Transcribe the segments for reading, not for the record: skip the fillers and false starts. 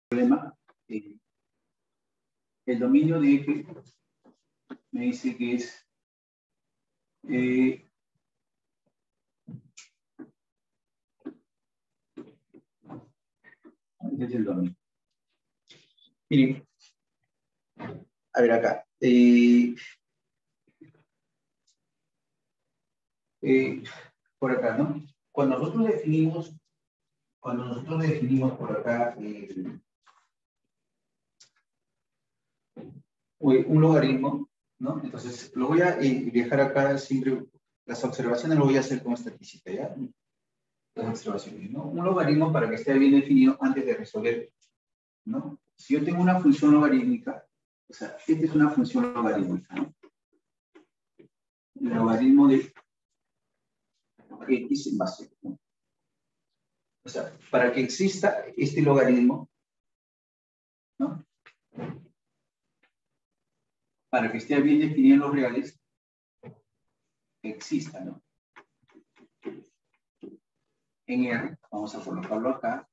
problema, el dominio de F me dice que es este es el dominio. Miren, a ver acá. Por acá, ¿no? Cuando nosotros definimos por acá un logaritmo, ¿no? Entonces, lo voy a dejar acá siempre, las observaciones lo voy a hacer con estatística, ¿ya? Las observaciones, ¿no? Un logaritmo para que esté bien definido antes de resolver, ¿no? Si yo tengo una función logarítmica, o sea, esta es una función logarítmica, ¿no? El logaritmo de x en base, ¿no? O sea, para que exista este logaritmo, ¿no? Para que esté bien definido en los reales, exista, ¿no? En R, vamos a colocarlo acá,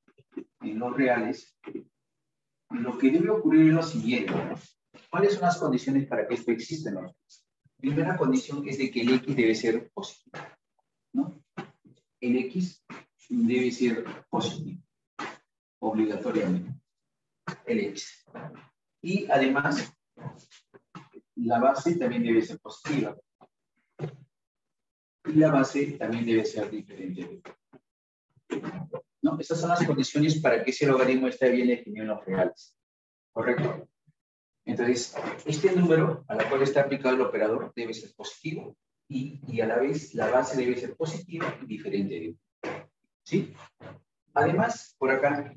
en los reales, lo que debe ocurrir es lo siguiente, ¿no? ¿Cuáles son las condiciones para que esto exista, ¿no? Primera condición es de que el X debe ser positivo, ¿no? El X debe ser positivo, obligatoriamente, el X. Y además, la base también debe ser positiva. Y la base también debe ser diferente. ¿No? Estas son las condiciones para que ese logaritmo esté bien definido en los reales. ¿Correcto? Entonces, este número a la cual está aplicado el operador debe ser positivo y a la vez la base debe ser positiva y diferente. ¿Sí? Además, por acá,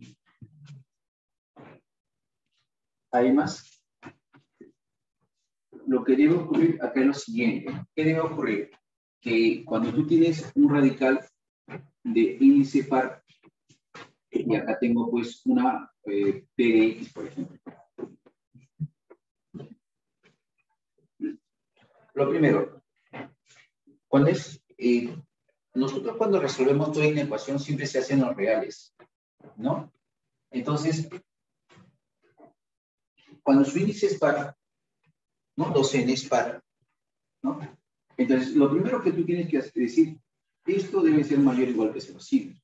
lo que debe ocurrir acá es lo siguiente. ¿Qué debe ocurrir? Que cuando tú tienes un radical de índice par, y acá tengo pues una P de X, por ejemplo. Lo primero, nosotros cuando resolvemos toda una ecuación siempre se hacen los reales, ¿no? Entonces, cuando su índice es par, ¿no? 2n es par, ¿no? Entonces, lo primero que tú tienes que decir, esto debe ser mayor o igual que 0, sí,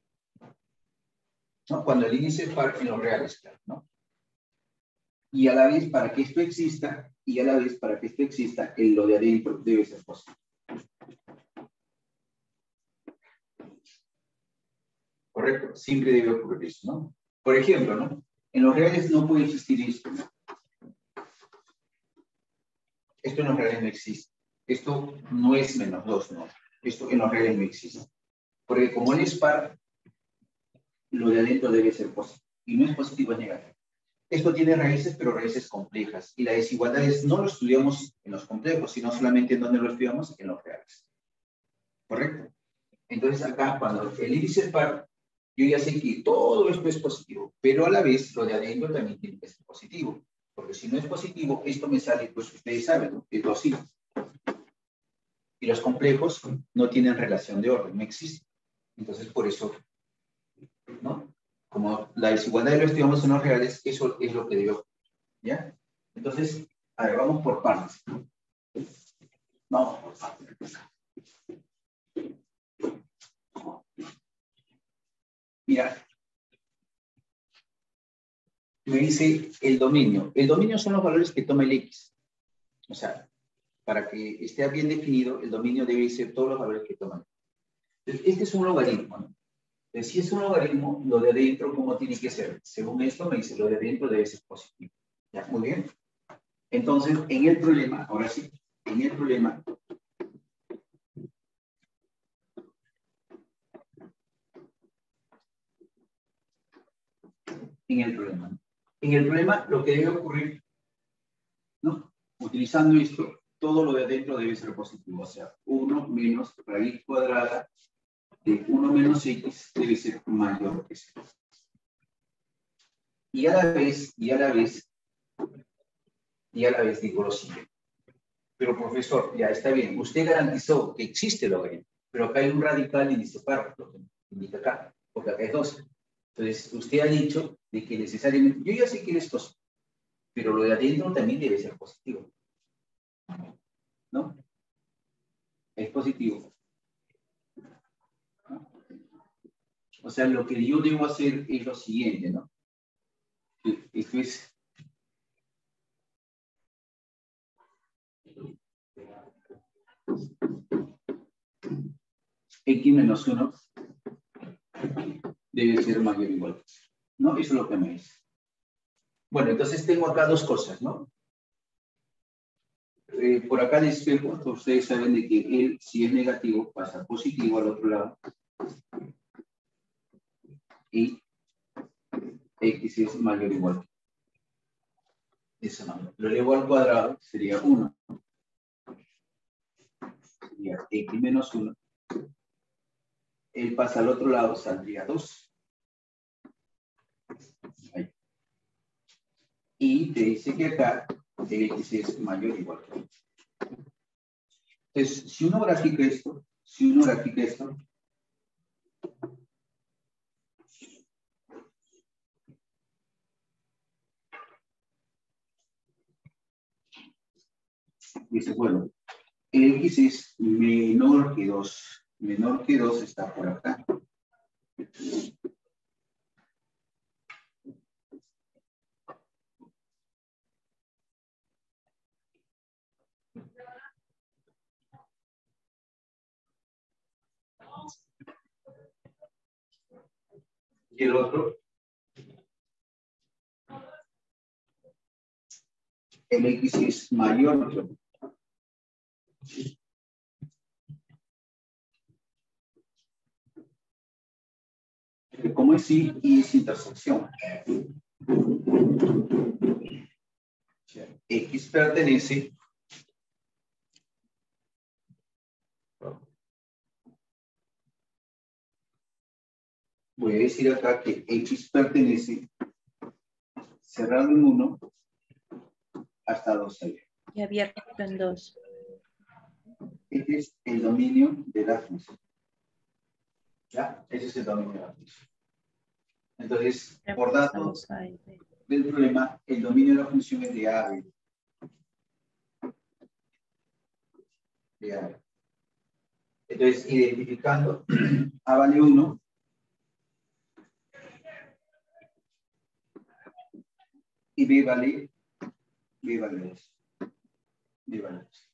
¿no? Cuando el índice es par en los reales, claro, ¿no? Y a la vez, para que esto exista, lo de adentro debe ser positivo. ¿Correcto? Siempre debe ocurrir eso, ¿no? Por ejemplo, ¿no? En los reales no puede existir esto, ¿no? Esto en los reales no existe. Esto no es menos 2, ¿no? Esto en los reales no existe. Porque como él es par, lo de adentro debe ser positivo. Y no es positivo, es negativo. Esto tiene raíces, pero raíces complejas. Y la desigualdad no lo estudiamos en los complejos, sino solamente en donde lo estudiamos, en los reales. ¿Correcto? Entonces acá, cuando el índice es par, yo ya sé que todo esto es positivo, pero a la vez lo de adentro también tiene que ser positivo. Porque si no es positivo, esto me sale, pues ustedes saben, ¿no? Es 2 sí. Y los complejos no tienen relación de orden, no existen. Entonces, por eso, ¿no? Como la desigualdad lo estudiamos en los reales, eso es lo que debe ocurrir, ¿ya? Entonces, a ver, vamos por partes. Vamos por partes. Mira, me dice el dominio. El dominio son los valores que toma el X. O sea, para que esté bien definido, el dominio debe ser todos los valores que toman. Este es un logaritmo, ¿no? Entonces, si es un logaritmo, lo de adentro, ¿cómo tiene que ser? Según esto, me dice, lo de adentro debe ser positivo. ¿Ya? Muy bien. Entonces, en el problema, ahora sí, en el problema, lo que debe ocurrir, ¿no? Utilizando esto, todo lo de adentro debe ser positivo. O sea, 1 menos raíz cuadrada de 1 menos x debe ser mayor que 0. Y a la vez digo lo siguiente. Pero profesor, ya está bien, usted garantizó que existe el logaritmo, pero acá hay un radical índice par, lo que indica acá, porque acá es 12. Entonces, usted ha dicho de que necesariamente, yo ya sé que es positivo, pero lo de adentro también debe ser positivo, ¿no? Es positivo. ¿No? O sea, lo que yo debo hacer es lo siguiente, ¿no? Esto es x menos 1 debe ser mayor o igual. ¿No? Eso es lo que me dice. Bueno, entonces tengo acá dos cosas, ¿no? Por acá el espejo, ustedes saben de que él, si es negativo, pasa positivo al otro lado. Y x es mayor o igual. Eso no. Lo elevo al cuadrado, sería 1. Sería x menos 1. Él pasa al otro lado, saldría 2. Ahí. Y te dice que acá el x es mayor o igual. Entonces, si uno grafica esto, dice, bueno, el x es menor que 2. Menor que 2 está por acá. Y el otro, el x es mayor que 1. ¿Cómo es y es intersección? X pertenece voy a decir acá que X pertenece cerrado en 1 hasta 2 allá. Y abierto en 2. Este es el dominio de la función. ¿Ya? Ese es el dominio de la función. Entonces, por datos del problema, el dominio de la función es de A. De A. Entonces, identificando A vale 1, y B vale 2. B vale 2.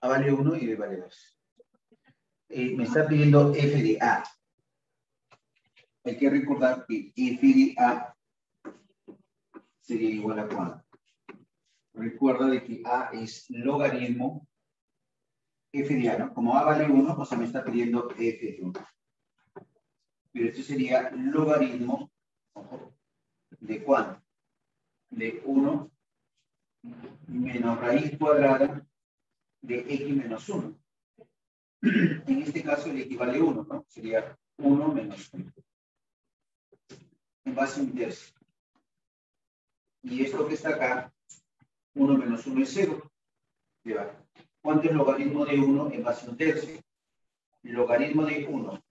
A vale 1 y B vale 2. Me está pidiendo F de A. Hay que recordar que F de A sería igual a cuánto. Recuerda de que A es logaritmo F de A, ¿no? Como A vale 1, o sea, me está pidiendo F de 1. Pero esto sería logaritmo, ojo, ¿de cuánto? De 1 menos raíz cuadrada de X menos 1. En este caso el X vale 1, ¿no? Sería 1 menos 1. En base a un tercio. Y esto que está acá, 1 menos 1 es 0. ¿Cuánto es logaritmo de 1 en base a un tercio? Logaritmo de 1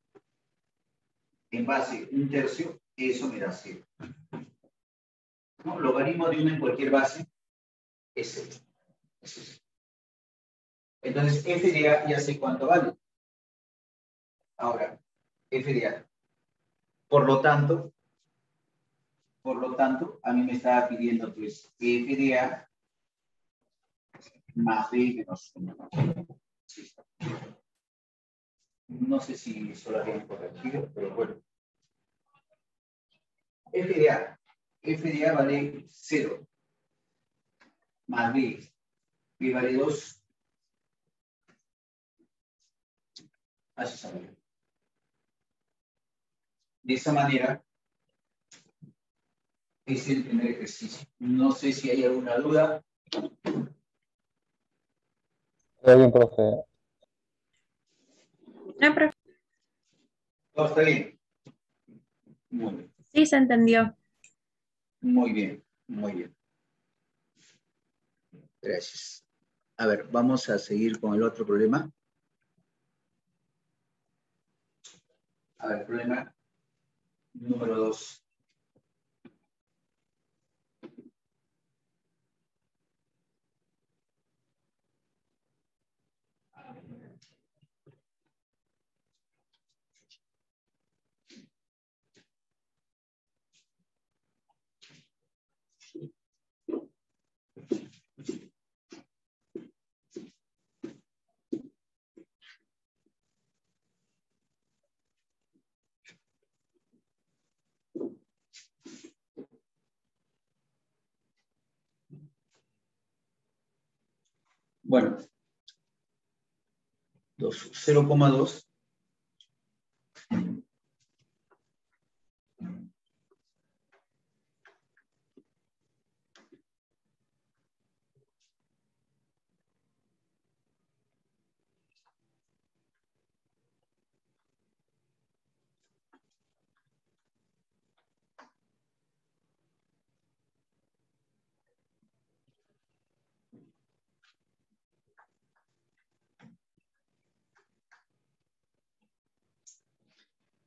en base a un tercio, eso me da 0. ¿No? Logaritmo de 1 en cualquier base es 0. Es 0. Entonces, f de a ya sé cuánto vale. Ahora, f de a. Por lo tanto, a mí me estaba pidiendo, pues, f de a más b menos 1. No sé si eso lo habían corregido, pero bueno. F de a vale 0. Más b vale 2. Así sale. De esa manera, es el primer ejercicio. No sé si hay alguna duda. Está bien, profe. No, profe. ¿Todo está bien? Muy bien. Sí, se entendió. Muy bien, muy bien. Gracias. A ver, vamos a seguir con el otro problema. A ver, problema Número 2. Bueno, 0,2.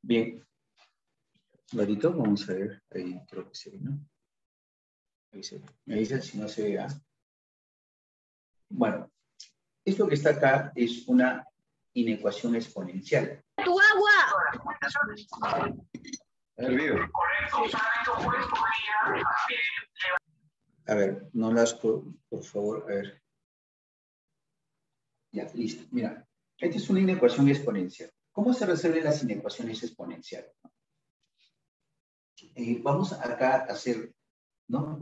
Bien. Clarito, vamos a ver. Ahí creo que se ve, ¿no? Ahí se ve. Me dicen si no se ve. ¿Ah? Bueno, esto que está acá es una inecuación exponencial. ¡Tu agua! A ver, no las por favor, a ver. Ya, listo. Mira, esta es una inecuación exponencial. ¿Cómo se resuelven las inecuaciones exponenciales? Vamos acá a hacer, ¿no?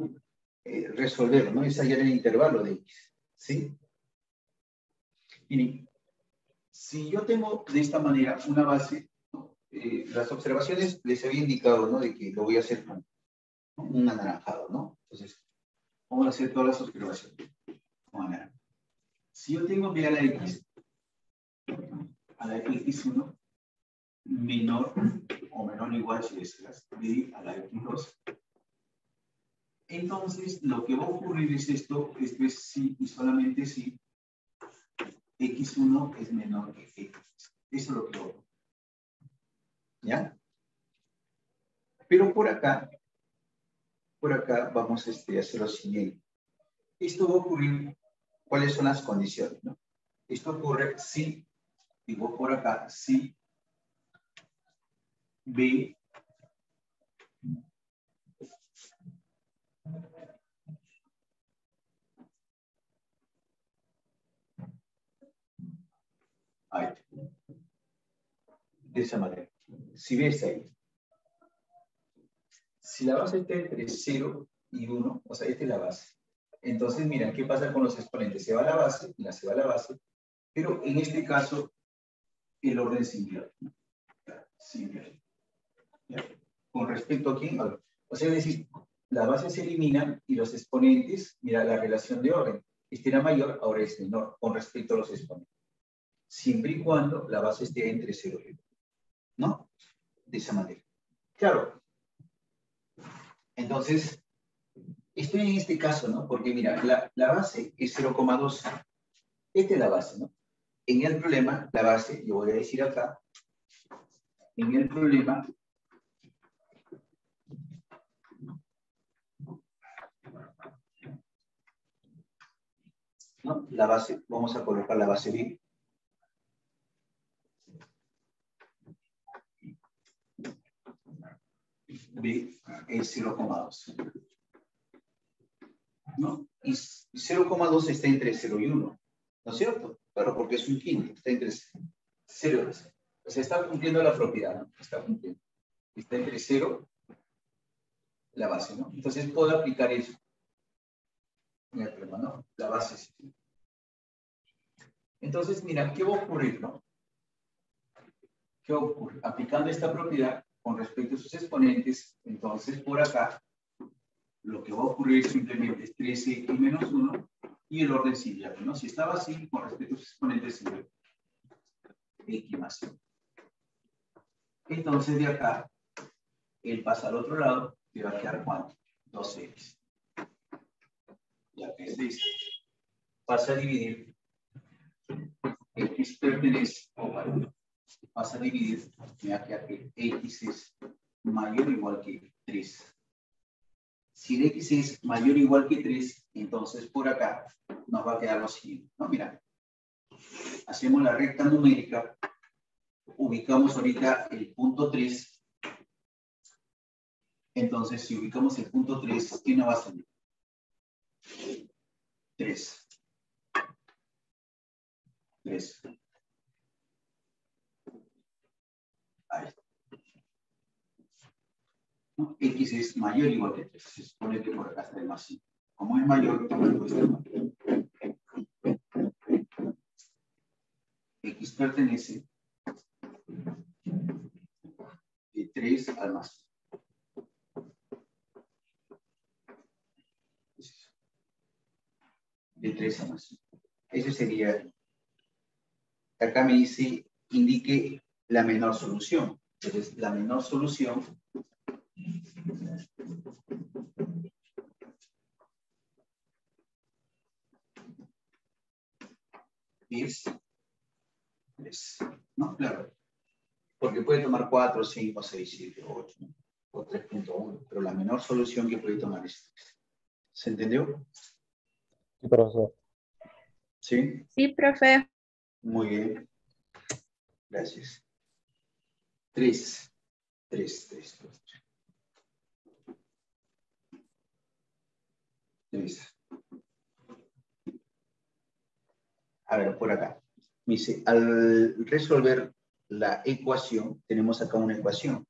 Resolver, ¿no? Es hallar el intervalo de x, ¿sí? Miren, si yo tengo de esta manera una base, ¿no? Las observaciones les había indicado, ¿no? De que lo voy a hacer con, ¿no? Un anaranjado, ¿no? Entonces, vamos a hacer todas las observaciones con anaranjado. Si yo tengo B a la x x1 menor o menor o igual, si deseas, B a la x2, entonces lo que va a ocurrir es esto es si y solamente si x1 es menor que x. Eso es lo que va a ocurrir. ¿Ya? Pero por acá vamos a hacer lo siguiente. Esto va a ocurrir, ¿cuáles son las condiciones? ¿No? Esto ocurre si, digo por acá, si B ahí, de esa manera. Si B está ahí. Si la base está entre 0 y 1, o sea, esta es la base. Entonces, mira, ¿qué pasa con los exponentes? Se va a la base, se va a la base, pero en este caso, el orden se invierte. Se invierte. ¿Ya? Con respecto a quién, o sea, es decir, la base se elimina y los exponentes, mira, la relación de orden. Este era mayor, ahora es menor con respecto a los exponentes. Siempre y cuando la base esté entre 0 y 1. ¿No? De esa manera. Claro. Entonces, estoy en este caso, ¿no? Porque mira, la base es 0,2. Esta es la base, ¿no? En el problema, la base, yo voy a decir acá, en el problema, ¿no? La base, vamos a colocar la base B. B es 0,2. ¿No? Y 0,2 está entre 0 y 1. ¿No es cierto? Claro, porque es un quinto, está entre 0 y 1. O sea, está cumpliendo la propiedad, ¿no? Está cumpliendo. Está entre 0, la base, ¿no? Entonces puedo aplicar eso. En el problema, ¿no? La base es. Entonces, mira, ¿qué va a ocurrir, no? ¿Qué va a ocurrir? Aplicando esta propiedad con respecto a sus exponentes, entonces por acá, lo que va a ocurrir simplemente es 13x menos 1 y el orden se invierte, ¿no? Si estaba así, con respecto a sus exponentes, se invierte. X más 1. Entonces de acá, él pasa al otro lado, te va a quedar ¿cuánto? 2x. Ya que es de esto. Pasa a dividir. X pertenece, o bueno, pasa a dividir, ya que x es mayor o igual que 3. Si el x es mayor o igual que 3, entonces por acá nos va a quedar lo siguiente. No, mira, hacemos la recta numérica, ubicamos ahorita el punto 3. Entonces, si ubicamos el punto 3, ¿qué nos va a salir? 3. 3. Ahí está. ¿No? X es mayor o igual que 3. Se supone que por acá está el más 5. Como es mayor, pues está mayor. X pertenece de 3 al más 5. De 3 al más 5. Ese sería, acá me dice, indique la menor solución. Entonces, la menor solución es 3. ¿No? Claro. Porque puede tomar 4, 5, 6, 7, 8, ¿no? O 3.1. Pero la menor solución que puede tomar es 3. ¿Se entendió? Sí, profesor. ¿Sí? Sí, profe. Muy bien. Gracias. 3. 3, 3, 3. 3. A ver, por acá. Me dice, al resolver la ecuación, tenemos acá una ecuación.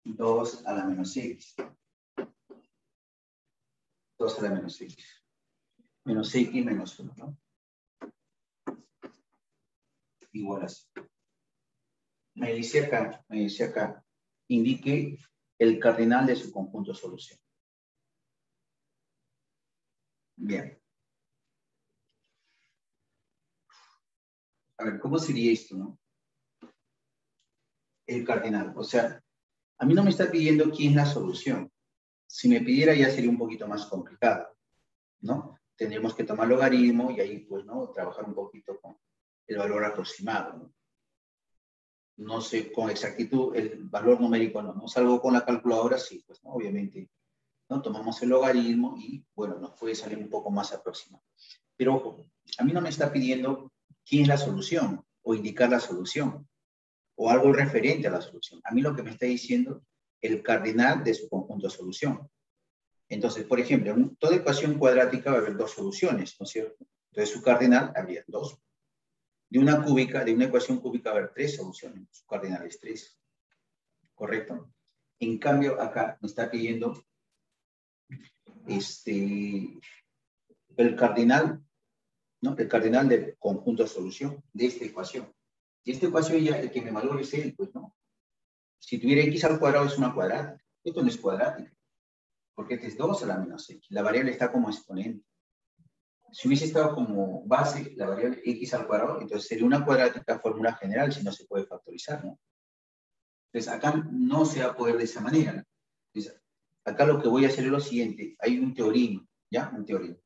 2 a la menos x. 2 a la menos x. Menos x menos 1, ¿no? Igual así. Me dice acá, indique el cardinal de su conjunto de solución. Bien. A ver, ¿cómo sería esto, no? El cardinal. O sea, a mí no me está pidiendo quién es la solución. Si me pidiera ya sería un poquito más complicado, ¿no? Tendríamos que tomar logaritmo y ahí, pues, ¿no? Trabajar un poquito con el valor aproximado, ¿no? No sé con exactitud el valor numérico, no salgo con la calculadora, sí, pues, ¿no? Obviamente, ¿no? Tomamos el logaritmo y, bueno, nos puede salir un poco más aproximado. Pero, ojo, a mí no me está pidiendo quién es la solución o indicar la solución o algo referente a la solución. A mí lo que me está diciendo el cardinal de su conjunto de solución. Entonces, por ejemplo, en toda ecuación cuadrática va a haber dos soluciones, ¿no es cierto? Entonces, su cardinal habría 2. De una ecuación cúbica va a haber 3 soluciones. Su cardinal es 3. ¿Correcto? En cambio, acá me está pidiendo el cardinal, ¿no? El cardinal del conjunto de solución de esta ecuación. Y esta ecuación ya, el que me valore es él, pues, ¿no? Si tuviera x al cuadrado es una cuadrática. Esto no es cuadrática, porque este es 2 a la menos x. La variable está como exponente. Si hubiese estado como base la variable x al cuadrado, entonces sería una cuadrática fórmula general si no se puede factorizar, ¿no? Entonces acá no se va a poder de esa manera, ¿no? Entonces, acá lo que voy a hacer es lo siguiente. Hay un teorema, ¿ya? Un teorema.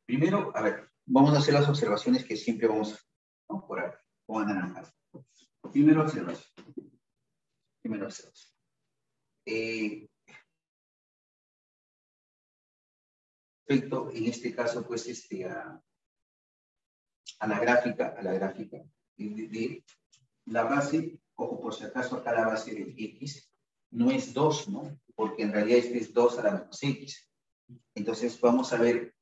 Primero, a ver, vamos a hacer las observaciones que siempre vamos, ¿no? Por acá, con anaranjado. Primero observación. Primero observación. Respecto, en este caso, pues, a la gráfica de la base, ojo, por si acaso acá la base de x no es 2, ¿no? Porque en realidad este es 2 a la menos x. Entonces vamos a ver,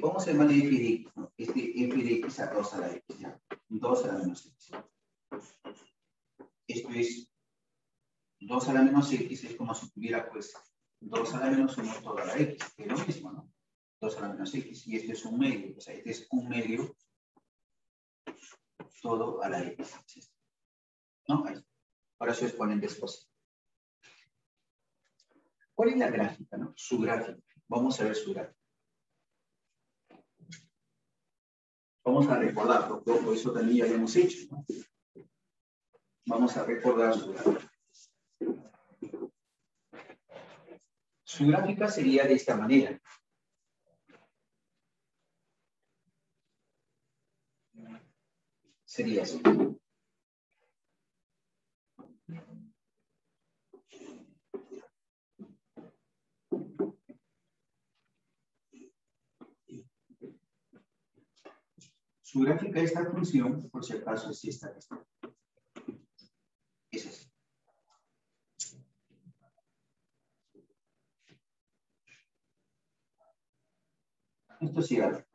vamos a llamar f de x, ¿no? F de x a 2 a la x, ¿ya? 2 a la menos x. Esto es 2 a la menos x, es como si tuviera, pues, 2 a la menos 1 toda la x, que es lo mismo, ¿no? 2 a la menos x, y este es un medio, o sea, este es un medio todo a la x. ¿No? Ahí. Ahora su exponente es posible. ¿Cuál es la gráfica, no? Su gráfica. Vamos a ver su gráfica. Vamos a recordar, porque eso también ya lo hemos hecho, ¿no? Vamos a recordar su gráfica. Su gráfica sería de esta manera. Sería así. Su gráfica de esta función, por si acaso, es esta. Es así. Esto es igual.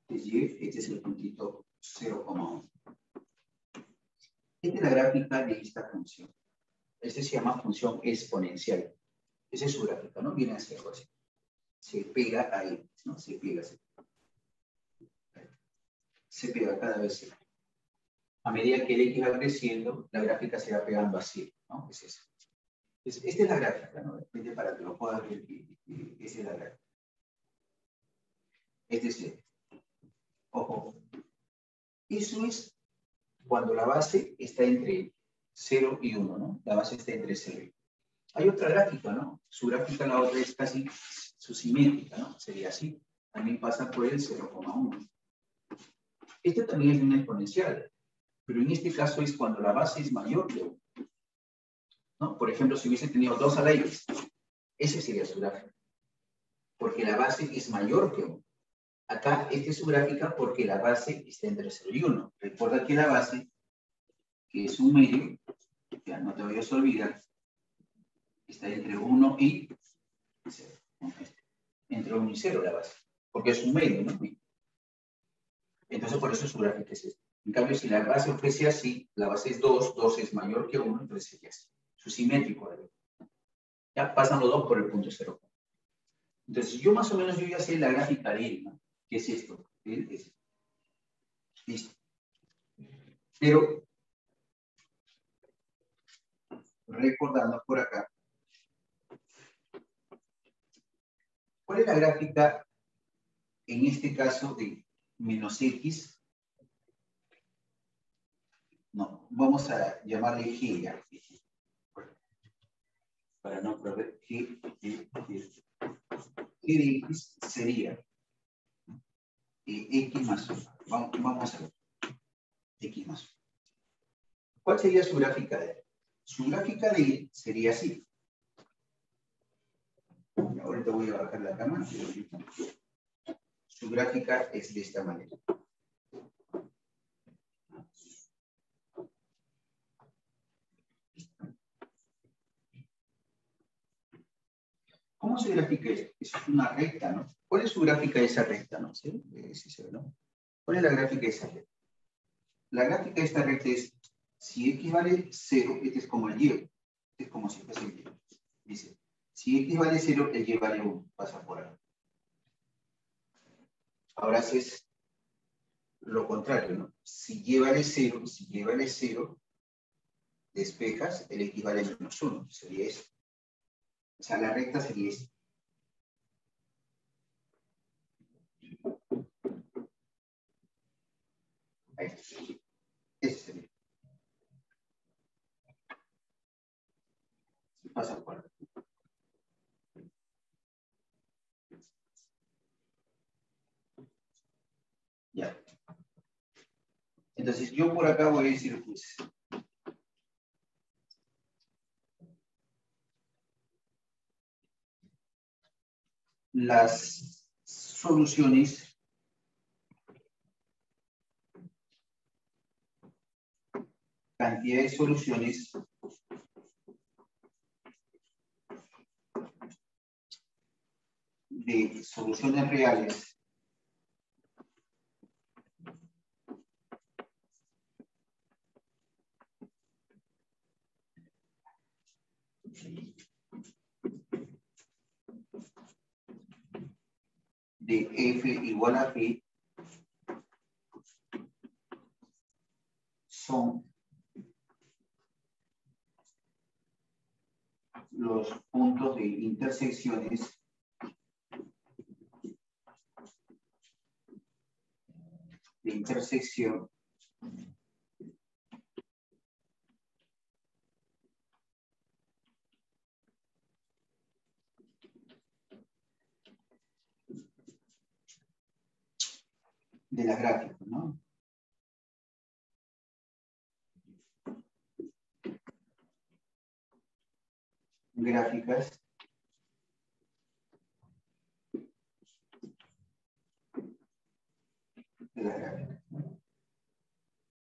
Es y, este es el puntito 0,1. Esta es la gráfica de esta función. Este se llama función exponencial. Esa es su gráfica, ¿no? Viene a ser algo así. Se pega ahí, ¿no? Se pega así. Se pega cada vez. A medida que el X va creciendo, la gráfica se va pegando así, ¿no? Es eso. Esta es la gráfica, ¿no? Para que lo puedas ver, esa es la gráfica. Es decir, ojo, eso es cuando la base está entre 0 y 1, ¿no? La base está entre 0 y 1. Hay otra gráfica, ¿no? Su gráfica, la otra es casi su simétrica, ¿no? Sería así. También pasa por el 0,1. Este también es una exponencial, pero en este caso es cuando la base es mayor que 1. ¿No? Por ejemplo, si hubiese tenido 2 alegres, ese sería su gráfica, porque la base es mayor que 1. Acá, esta es su gráfica porque la base está entre 0 y 1. Recuerda que la base, que es un medio, ya no te vayas a olvidar, está entre 1 y 0. Entre 1 y 0 la base, porque es un medio, ¿no? Entonces, por eso su gráfica es esta. En cambio, si la base fuese así, la base es 2, 2 es mayor que 1, entonces sería así. Su simétrico. Ya pasan los dos por el punto 0. Entonces, yo más o menos ya sé la gráfica de él, ¿no? ¿Qué es esto? Listo. Pero, recordando por acá, ¿cuál es la gráfica en este caso de menos X? No, vamos a llamarle G ya. Para no perder G de X sería X más 1. Vamos a ver. X más 1. ¿Cuál sería su gráfica de él? Su gráfica de él sería así. Ahorita voy a bajar la cámara. Su gráfica es de esta manera. ¿Cómo se grafica esto? Es una recta, ¿no? ¿Cuál es su gráfica de esa recta? ¿No? ¿Sí? Sí se ve, ¿no? ¿Cuál es la gráfica de esa recta? La gráfica de esta recta es, si X vale 0, este es como el Y. Este es como si fuese el Y. Dice, si X vale 0, el Y vale 1. Pasa por ahí. Ahora es lo contrario, ¿no? Si Y vale 0, despejas, el X vale menos 1. Sería eso. O sea, la recta sería esta. Ahí está. Ese sería. Se pasa por ahí. Ya. Entonces, yo por acá voy a decir, pues, las soluciones cantidad de soluciones de soluciones reales de f igual a p son los puntos de intersecciones de intersección de las gráficas, ¿no? Gráficas de las gráficas.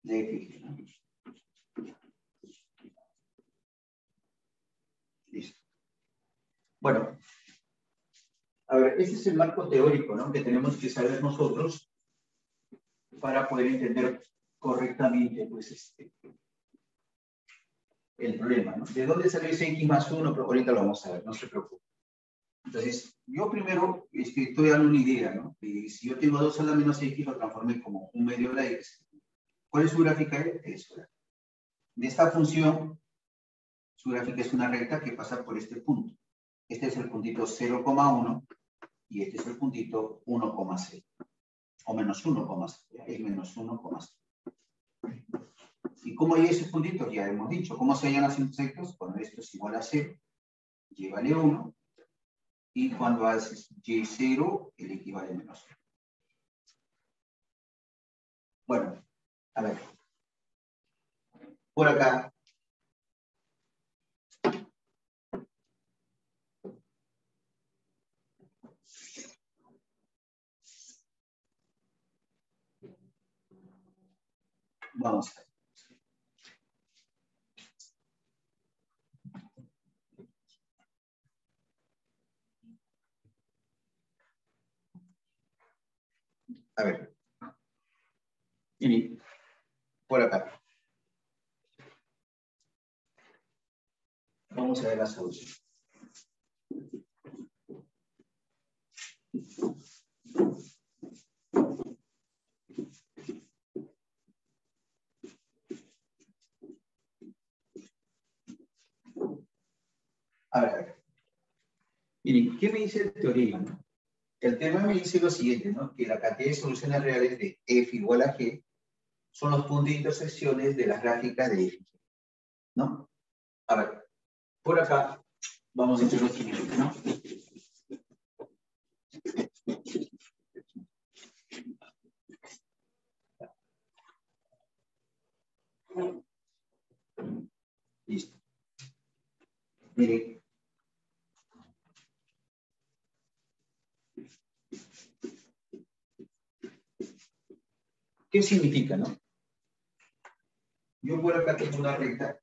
de F, ¿no? Listo. Bueno, a ver, este es el marco teórico, ¿no?, que tenemos que saber nosotros para poder entender correctamente, pues, el problema, ¿no? ¿De dónde salió ese X más 1? Pero ahorita lo vamos a ver, no se preocupe. Entonces, yo primero estoy dando una idea, ¿no? Si yo tengo 2 a la menos X, lo transformé como un medio de la X. ¿Cuál es su gráfica? Es de esta función, su gráfica es una recta que pasa por este punto. Este es el puntito 0,1 y este es el puntito 1,0. O menos 1,0. Es menos 1,0. ¿Y cómo hay esos puntitos? Ya hemos dicho. ¿Cómo se hallan los intersectos? Cuando esto es igual a 0, y vale 1. Y cuando haces y0, el X vale menos 1. Bueno, a ver. Por acá. Vamos a ver. A ver. Y por acá. Vamos a ver la solución. A ver. Miren, ¿qué me dice el teorema, no? El teorema me dice lo siguiente, ¿no? Que la cantidad de soluciones reales de f igual a g son los puntos de intersecciones de las gráficas de f, ¿no? A ver, por acá vamos a hacer lo siguiente, ¿no? Listo. Miren. ¿Qué significa, no? Yo por acá tengo una recta.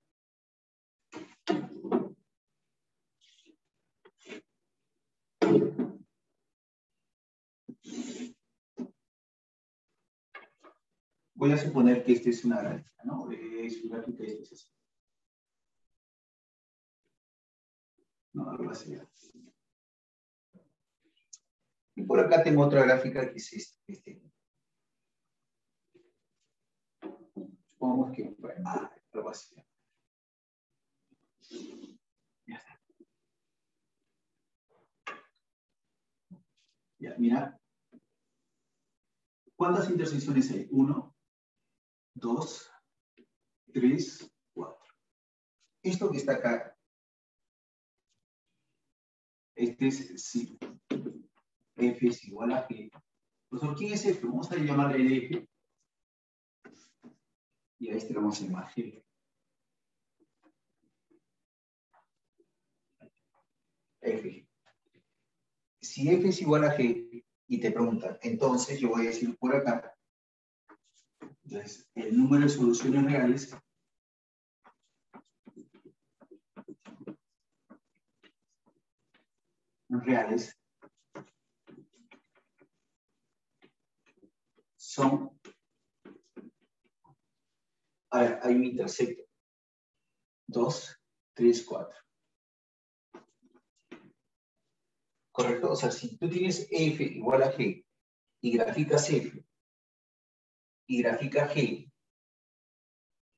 Voy a suponer que esta es una gráfica, ¿no? Es una gráfica y esta es así. No, algo así. Y por acá tengo otra gráfica que es este. Supongamos que, bueno, algo así. Ya está. Ya, mira. ¿Cuántas intersecciones hay? 1, 2, 3, 4. Esto que está acá, este es sí. F es igual a G. Entonces, ¿quién es F? Vamos a llamarle el F. Y a este lo vamos a llamar G. F. Si F es igual a G y te preguntan, entonces yo voy a decir por acá, entonces, el número de soluciones reales son, a ver, hay un intersecto, 2, 3, 4. ¿Correcto? O sea, si tú tienes F igual a G y graficas F y graficas G,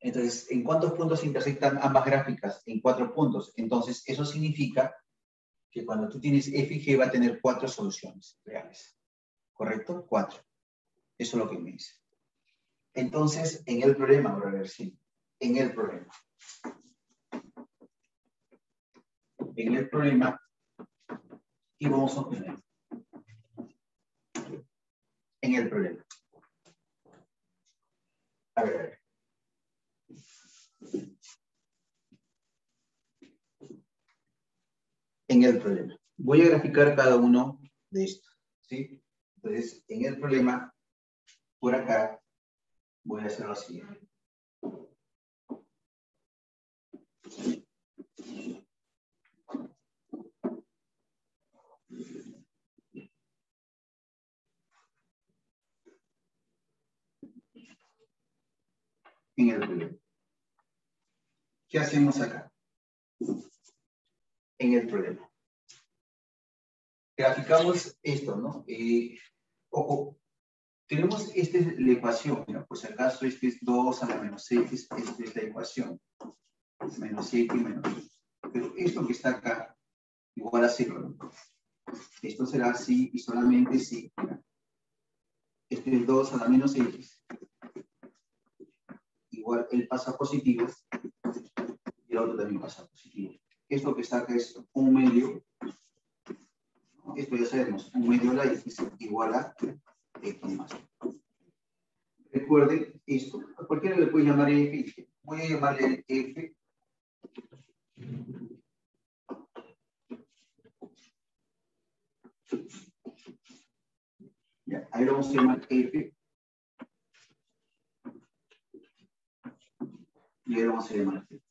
entonces, ¿en cuántos puntos se intersectan ambas gráficas? En 4 puntos. Entonces, eso significa que cuando tú tienes F y G va a tener 4 soluciones reales. ¿Correcto? 4. Eso es lo que me dice. Entonces, en el problema, ahora a ver si, en el problema, ¿qué vamos a obtener? En el problema. A ver. En el problema. Voy a graficar cada uno de estos, ¿sí? Entonces, en el problema, por acá, voy a hacer lo siguiente. En el problema. ¿Qué hacemos acá? En el problema. Graficamos esto, ¿no? Ojo, tenemos esta es la ecuación, ¿no? Pues si acaso este es 2 a la menos x, esta es la ecuación. Es menos x menos 2. Pero esto que está acá, igual a 0, ¿no? Esto será así y solamente si. Mira. Este es 2 a la menos x. Igual él pasa positivo y el otro también pasa positivo. Esto que está acá es 1 medio. Esto ya sabemos, 1 medio de la x igual a x más. Recuerden esto. A cualquiera le puede llamar f. Voy a llamarle f. Ya, ahí lo vamos a llamar f. Y ahí lo vamos a llamar f.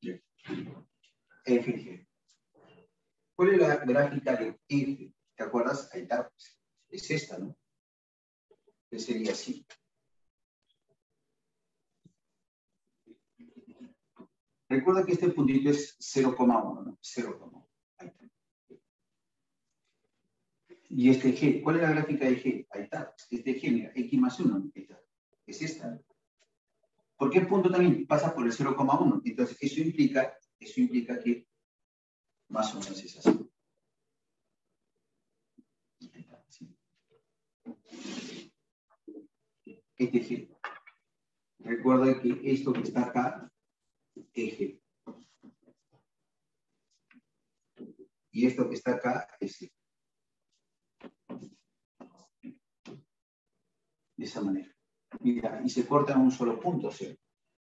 Ya. F. ¿Cuál es la gráfica de f? ¿Te acuerdas? Ahí está. Es esta, ¿no? Que sería así. Recuerda que este puntito es 0,1, ¿no? 0,1. Ahí está. Y este G, ¿cuál es la gráfica de G? Ahí está. Este G, mira, X más 1. Ahí está. Es esta. ¿Por qué punto también pasa por el 0,1? Entonces, eso implica que más o menos es así. Ahí está, ¿sí? Este G. Recuerda que esto que está acá es G. Y esto que está acá es G. De esa manera. Mira, y se corta en un solo punto, ¿sí?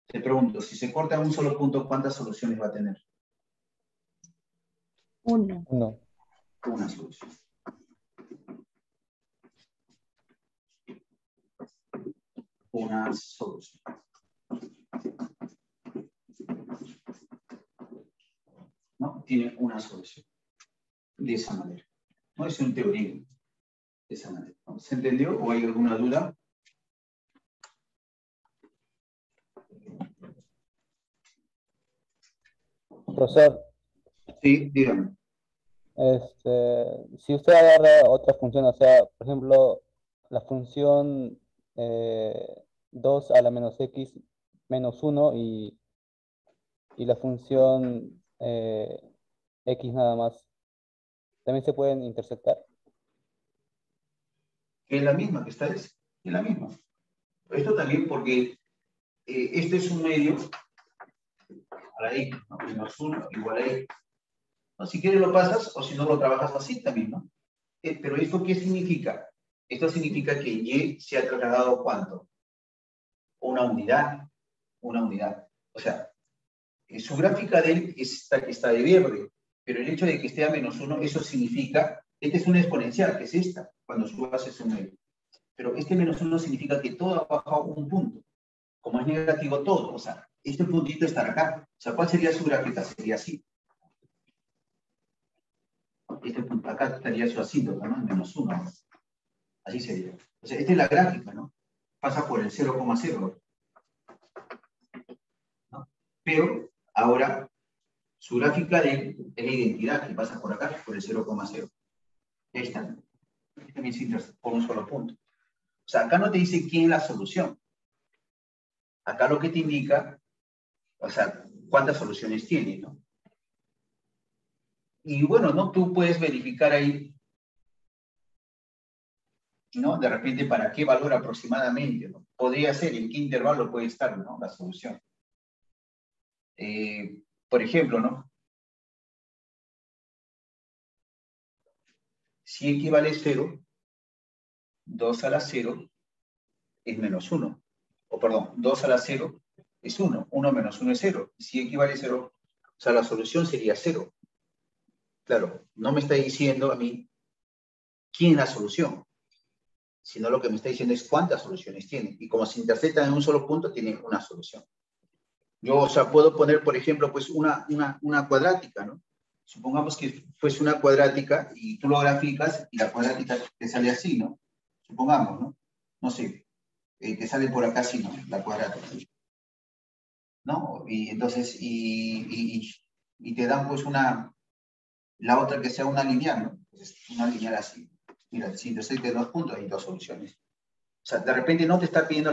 Te pregunto, si se corta en un solo punto, ¿cuántas soluciones va a tener? 1. Una solución. Una solución. ¿No? Tiene una solución. De esa manera. No es un teorema. De esa manera. ¿No? ¿Se entendió o hay alguna duda? Profesor, Sí, dígame. si usted agarra otra función, o sea, por ejemplo, la función 2 a la menos x menos 1 y la función x nada más, ¿también se pueden intersectar? Es la misma que está esa. Es la misma. Esto también porque este es un medio a la x, ¿no? Menos 1 igual a x. ¿No? Si quieres lo pasas o si no lo trabajas así también, ¿no? Pero ¿esto qué significa? Esto significa que y se ha trasladado ¿cuánto? Una unidad. Una unidad. O sea, su gráfica de él es esta que está de verde, pero el hecho de que esté a menos 1, eso significa, esta es una exponencial, que es esta, cuando subas es un medio. Pero este menos 1 significa que todo ha bajado un punto. Como es negativo todo, o sea, este puntito estará acá. O sea, ¿cuál sería su gráfica? Sería así. Este punto acá estaría su asíntota, ¿no? Menos 1. Así sería. O sea, esta es la gráfica, ¿no? Pasa por el 0,0. ¿No? Pero ahora su gráfica de la identidad que pasa por acá, por el 0,0. Ahí está. También se intersecta por un solo punto. O sea, acá no te dice quién es la solución. Acá lo que te indica, o sea, cuántas soluciones tiene, ¿no? Y bueno, ¿no? Tú puedes verificar ahí, ¿no? De repente, ¿para qué valor aproximadamente? ¿No? Podría ser, ¿en qué intervalo puede estar, ¿no? La solución. Por ejemplo, ¿no? Si x vale 0, 2 a la 0 es menos 1. O perdón, 2 a la 0 es 1. 1 menos 1 es 0. Si x vale 0, o sea, la solución sería 0. Claro, no me está diciendo a mí quién es la solución, sino lo que me está diciendo es cuántas soluciones tiene. Y como se intersectan en un solo punto, tiene una solución. Yo, o sea, puedo poner, por ejemplo, pues una cuadrática, ¿no? Supongamos que fuese una cuadrática y tú lo graficas y la cuadrática te sale así, ¿no? Supongamos, ¿no? No sé, te sale por acá así, ¿no? La cuadrática. ¿No? Y entonces, y te dan pues la otra que sea una lineal, ¿no? Entonces, una lineal así. Mira, si intersecta dos puntos, hay dos soluciones. O sea, de repente no te está pidiendo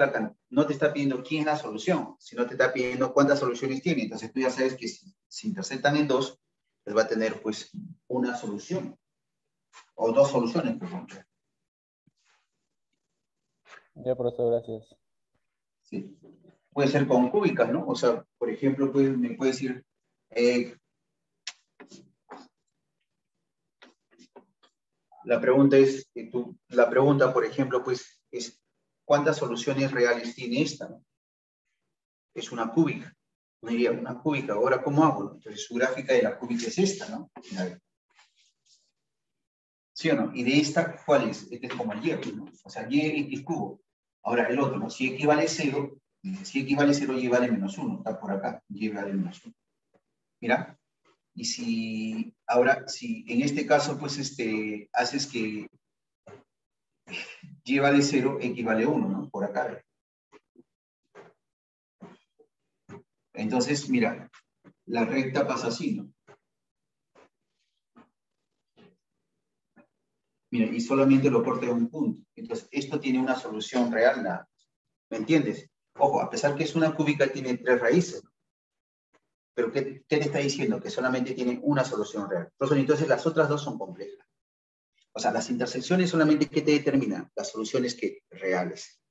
no te está pidiendo quién es la solución, sino te está pidiendo cuántas soluciones tiene. Entonces tú ya sabes que si intersectan en dos, pues va a tener pues una solución. O dos soluciones, por ejemplo. Ya, profesor, gracias. Sí. Puede ser con cúbicas, ¿no? O sea, por ejemplo, me puede decir, la pregunta es, por ejemplo, pues, es ¿cuántas soluciones reales tiene esta? ¿No? Es una cúbica. Me diría, una cúbica, ahora ¿cómo hago? Entonces su gráfica de la cúbica es esta, ¿no? ¿Sí o no? Y de esta, ¿cuál es? Este es como el Y, ¿no? O sea, YX cubo. Ahora el otro, ¿no? Si X vale 0, Y vale menos 1. Está por acá, Y vale menos 1. Mira. Y si, ahora, si en este caso, pues, haces que Y vale 0, X vale 1, ¿no? Por acá. Entonces, mira, la recta pasa así, ¿no? Mira, y solamente lo corta en un punto. Entonces, esto tiene una solución real, nada. ¿Me entiendes? Ojo, a pesar que es una cúbica, tiene 3 raíces. Pero ¿qué te está diciendo? Que solamente tiene una solución real. Entonces, las otras dos son complejas. O sea, las intersecciones solamente ¿qué te determinan? Las soluciones reales.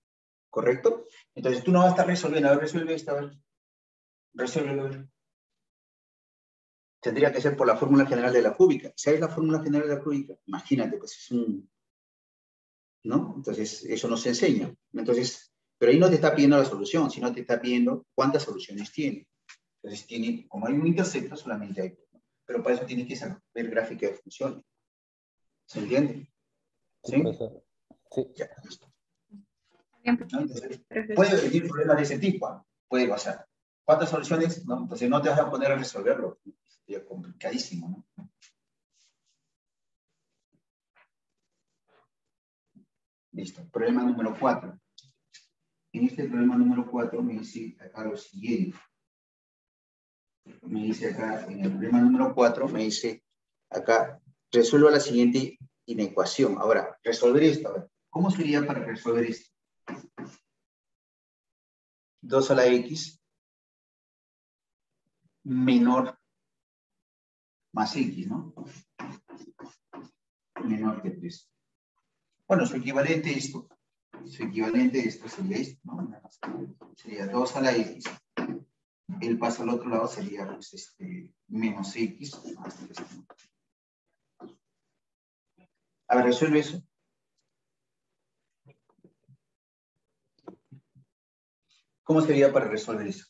¿Correcto? Entonces, tú no vas a estar resolviendo. A ver, resuelve esta, a ver. Resuélvelo. Tendría que ser por la fórmula general de la cúbica. ¿Sabes la fórmula general de la cúbica? Imagínate, pues es un... ¿no? Entonces, eso nos enseña. Entonces, pero ahí no te está pidiendo la solución, sino te está pidiendo cuántas soluciones tiene. Entonces, como hay un intersecto, solamente hay uno. Pero para eso tienes que saber gráfica de funciones. ¿Se entiende? Sí, ¿Sí? profesor. Sí. Ya, listo. Bien, ¿No? Entonces, profesor. puede venir problemas de ese tipo, ¿no? Puede pasar. ¿Cuántas soluciones? ¿No? Entonces, no te vas a poner a resolverlo. Sería complicadísimo, ¿no? Listo. Problema número 4. En este problema número 4 me dice acá lo siguiente. Me dice acá, en el problema número 4, me dice acá, resuelva la siguiente inecuación. Ahora, resolver esto. A ver, ¿cómo sería para resolver esto? 2 a la x menor más x, ¿no? Menor que 3. Bueno, su equivalente a esto. Su equivalente a esto sería esto, ¿no? Sería 2 a la x. El paso al otro lado sería pues, menos x más 3. A ver, resuelve eso. ¿Cómo sería para resolver eso?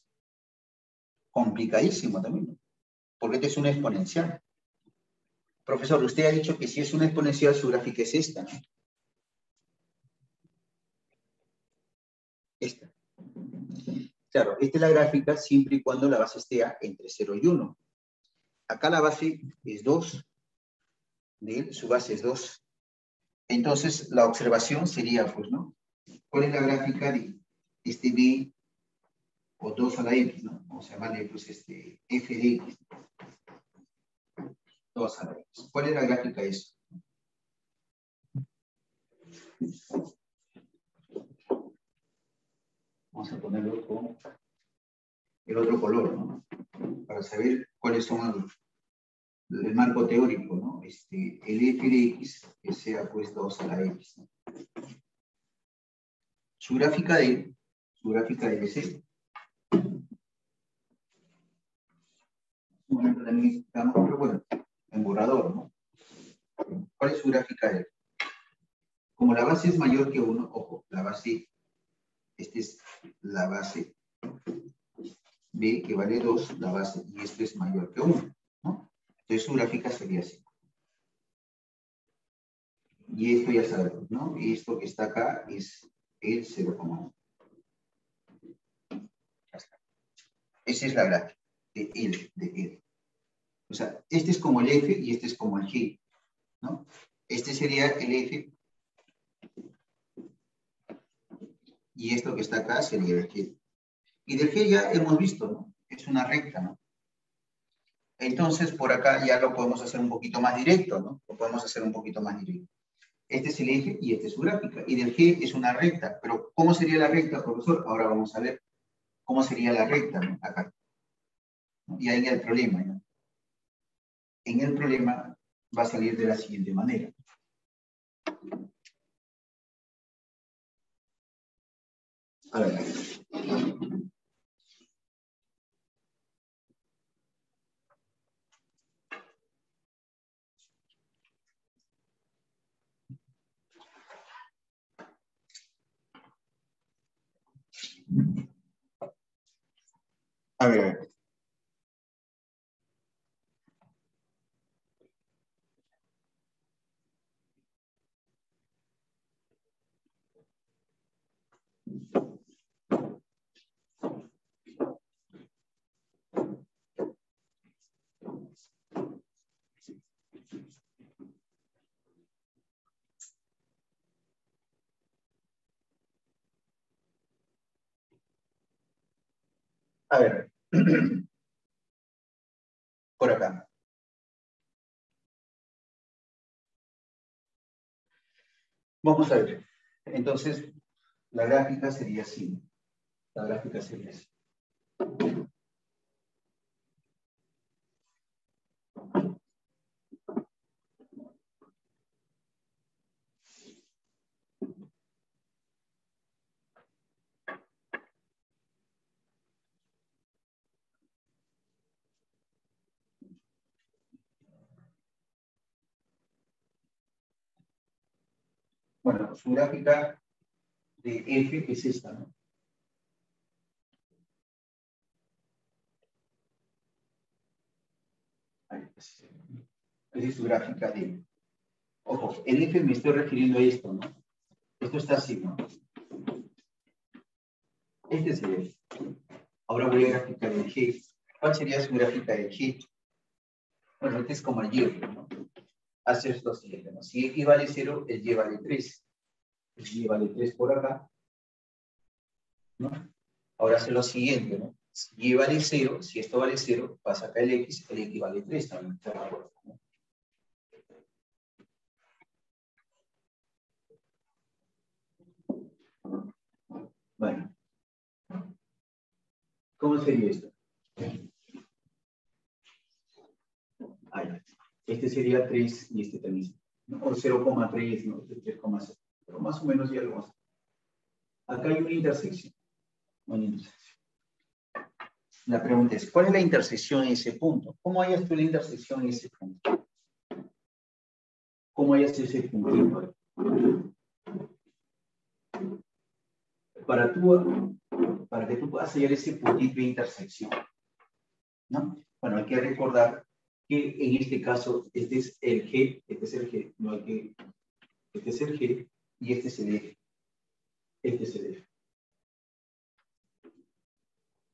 Complicadísimo también, ¿no? Porque este es una exponencial. Profesor, usted ha dicho que si es una exponencial, su gráfica es esta, ¿no? Esta. Claro, esta es la gráfica siempre y cuando la base esté entre 0 y 1. Acá la base es 2. De él, su base es 2. Entonces, la observación sería, pues, ¿no? ¿Cuál es la gráfica de este b o 2 a la x, ¿no? O sea, vale, pues, f de x. 2 a la x. ¿Cuál es la gráfica de eso? Vamos a ponerlo con el otro color, ¿no? Para saber cuáles son el marco teórico, ¿no? El f de x, que sea pues 2 a la x, ¿no? Su gráfica de es esta. Un momento también estamos, pero bueno, en borrador, ¿no? ¿Cuál es su gráfica de? Como la base es mayor que 1, ojo, la base, esta es la base b que vale 2, la base, y esto es mayor que 1, ¿no? Entonces su gráfica sería así. Y esto ya sabemos, ¿no? Y esto que está acá es el 0,1. Esa es la gráfica de él. O sea, este es como el F y este es como el G, ¿no? Este sería el F y esto que está acá sería el G. Y del G ya hemos visto, ¿no? Es una recta, ¿no? Entonces, por acá ya lo podemos hacer un poquito más directo, ¿no? Lo podemos hacer un poquito más directo. Este es el eje y esta es su gráfica. Y del G es una recta. Pero, ¿cómo sería la recta, profesor? Ahora vamos a ver cómo sería la recta, ¿no? Acá. ¿No? Y ahí en el problema, ¿no? En el problema va a salir de la siguiente manera. A ver. A ver. A ver. Por acá. Vamos a ver. Entonces, la gráfica sería así. La gráfica sería así. Bueno, su gráfica de F es esta, ¿no? Ahí, esa es su gráfica de... Ojo, el F me estoy refiriendo a esto, ¿no? Esto está así, ¿no? Este es el F. Ahora voy a graficar el G. ¿Cuál sería su gráfica del G? Bueno, este es como el Y, ¿no? Hacer lo siguiente, ¿no? Si X vale 0, el Y vale 3. El Y vale 3 por acá, ¿no? Ahora hace lo siguiente, ¿no? Si Y vale 0, si esto vale 0, pasa acá el X vale 3 también. ¿Está de acuerdo? ¿No? Bueno. ¿Cómo sería esto? Ahí. Este sería 3 y este también. ¿No? O 0,3, ¿no? 3,6. Pero más o menos ya lo vamos a hacer. Acá hay una intersección. Una intersección. La pregunta es, ¿cuál es la intersección en ese punto? ¿Cómo hayas tú la intersección en ese punto? ¿Cómo hayas ese puntito? Para que tú puedas hallar ese puntito de intersección, ¿no? Bueno, hay que recordar que en este caso, este es el G, este es el G, no hay que, este es el G y este es el F. Este es el F.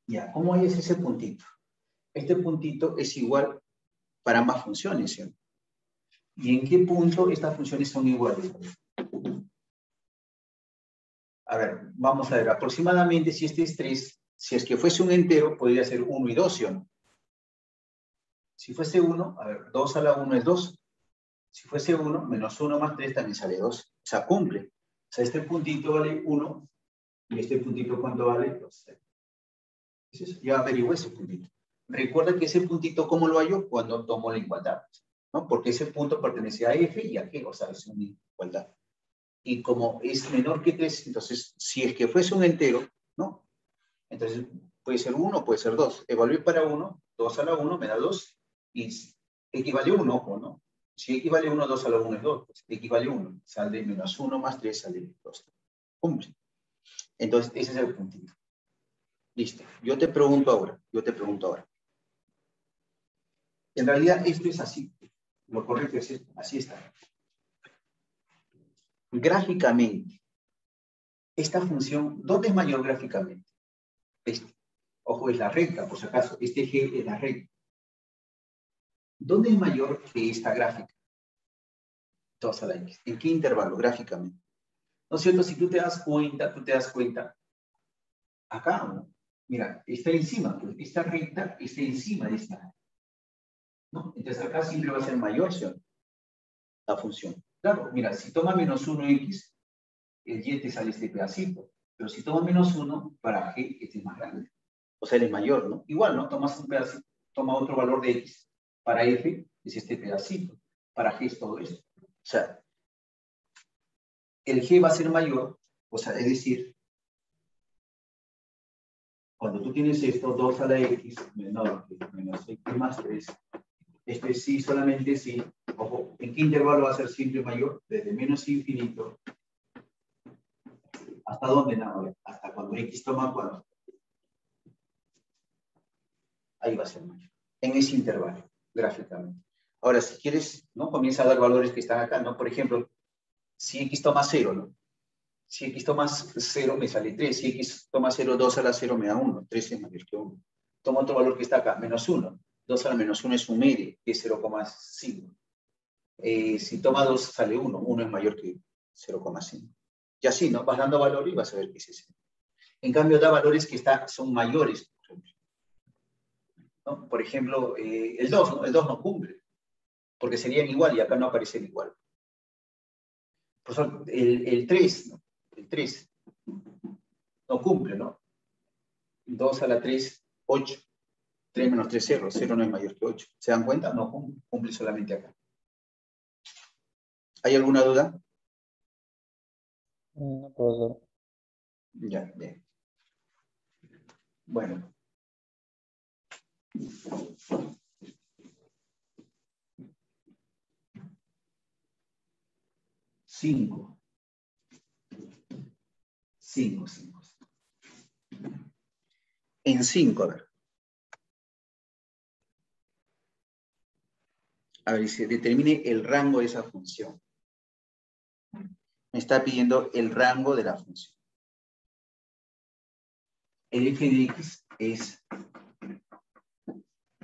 Ya, ¿cómo hallas ese puntito? Este puntito es igual para ambas funciones, ¿sí? ¿Y en qué punto estas funciones son iguales? A ver, vamos a ver, aproximadamente si este es 3, si es que fuese un entero, podría ser 1 y 2, ¿sí o no? Si fuese 1, a ver, 2 a la 1 es 2. Si fuese 1, menos 1 más 3 también sale 2. O sea, cumple. O sea, este puntito vale 1 y este puntito, ¿cuánto vale? 2. Ya averigué ese puntito. Recuerda que ese puntito, ¿cómo lo hallo? Cuando tomo la igualdad, ¿no? Porque ese punto pertenece a F y a G, o sea, es una igualdad. Y como es menor que 3, entonces, si es que fuese un entero, ¿no? Entonces, puede ser 1, puede ser 2. Evalué para 1, 2 a la 1 me da 2, y equivale a 1, ojo, ¿no? Si equivale a 1, 2 a la 1 es 2, pues equivale a 1. Sale menos 1 más 3, sale 2. Cumple. Entonces, ese es el puntito. Listo. Yo te pregunto ahora. En realidad, esto es así. Lo correcto es esto. Así está. Gráficamente, esta función, ¿dónde es mayor gráficamente? Este. Ojo, es la recta, por si acaso. Este G es la recta. ¿Dónde es mayor que esta gráfica? 2 a la x. ¿En qué intervalo gráficamente? ¿No es cierto? Si tú te das cuenta, acá, ¿no? Mira, está encima, pues, esta recta está encima de esta, ¿no? Entonces acá siempre va a ser mayor, ¿sí? La función. Claro, mira, si toma menos 1x, el y te sale este pedacito. Pero si toma menos 1, para g, este es más grande. O sea, él es mayor, ¿no? Igual, ¿no? Tomas un pedacito, toma otro valor de x. Para f es este pedacito. Para g es todo esto. O sea, el g va a ser mayor, o sea, es decir, cuando tú tienes esto, 2 a la x menor que menos x más 3, esto es sí, solamente sí. Ojo, ¿en qué intervalo va a ser siempre mayor? Desde menos infinito. ¿Hasta dónde, nada? Hasta cuando x toma 4. Ahí va a ser mayor. En ese intervalo, gráficamente. Ahora, si quieres, ¿no? Comienza a dar valores que están acá, ¿no? Por ejemplo, si x toma 0, ¿no? Si x toma 0 me sale 3. Si x toma 0, 2 a la 0 me da 1. 3 es mayor que 1. Toma otro valor que está acá, menos 1. 2 a la menos 1 es un medio, que es 0,5. Si toma 2 sale 1. 1 es mayor que 0,5. Y así, ¿no? Vas dando valor y vas a ver qué es ese. En cambio, da valores que son mayores, por ejemplo. ¿No? Por ejemplo, el 2, ¿no? El 2 no cumple, porque serían igual y acá no aparece el igual. Por eso, el 3, ¿no? El 3 no cumple, ¿no? 2 a la 3, 8. 3 menos 3, 0. 0 no es mayor que 8. ¿Se dan cuenta? No cumple solamente acá. ¿Hay alguna duda? No, profesor. Ya, bien. Bueno. Cinco. En 5, a ver. A ver, dice, determine el rango de esa función. Me está pidiendo el rango de la función. El f de x es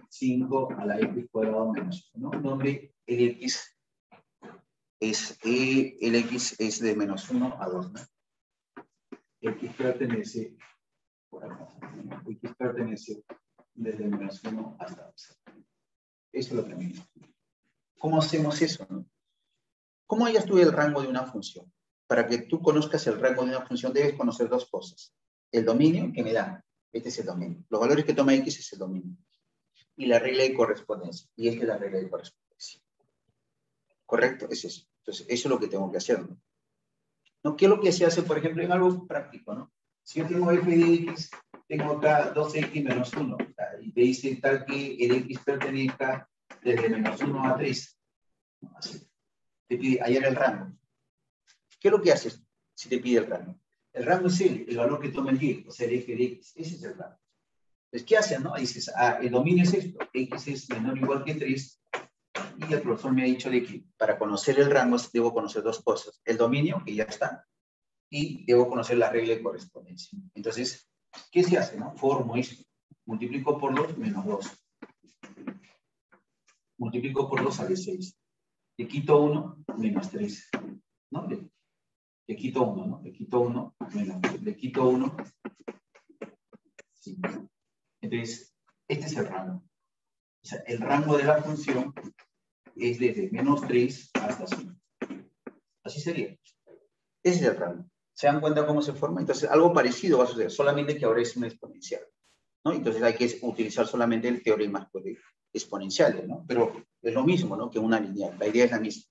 5 a la x cuadrado menos 1, ¿no? Donde el x es de menos 1 a 2, ¿no? X pertenece, por acá, ¿no? X pertenece desde menos 1 hasta 2. Eso es lo que me dice. ¿Cómo hacemos eso, no? ¿Cómo hayas tú el rango de una función? Para que tú conozcas el rango de una función debes conocer dos cosas. El dominio que me da, este es el dominio. Los valores que toma x es el dominio. Y la regla de correspondencia. Y esta es la regla de correspondencia. ¿Correcto? Es eso. Entonces, eso es lo que tengo que hacer, ¿no? ¿No? ¿Qué es lo que se hace, por ejemplo, en algo práctico, ¿no? Si yo tengo f de x, tengo acá 2x menos 1. Y te dice tal que el x pertenezca desde menos 1 a 3. Así. Te pide hallar el rango. ¿Qué es lo que haces si te pide el rango? El rango es el valor que toma el y, o sea, el f de x. Ese es el rango. Entonces, ¿qué hacen, no? Dices, el dominio es esto. X es menor o igual que 3. Y el profesor me ha dicho de que para conocer el rango debo conocer dos cosas. El dominio, que ya está, y debo conocer la regla de correspondencia. Entonces, ¿qué se hace, no? Formo esto. Multiplico por 2 menos 2. Multiplico por 2 sale 6. Le quito 1 menos 3. ¿No? Le quito 1, ¿no? Le quito 1 menos. Le quito 1. 5. Entonces, este es el rango. O sea, el rango de la función es desde menos 3 hasta 5. Así sería. Ese es el rango. ¿Se dan cuenta cómo se forma? Entonces, algo parecido va a suceder, solamente que ahora es una exponencial, ¿no? Entonces, hay que utilizar solamente el teorema exponencial, ¿no? Pero es lo mismo, ¿no? Que una lineal. La idea es la misma.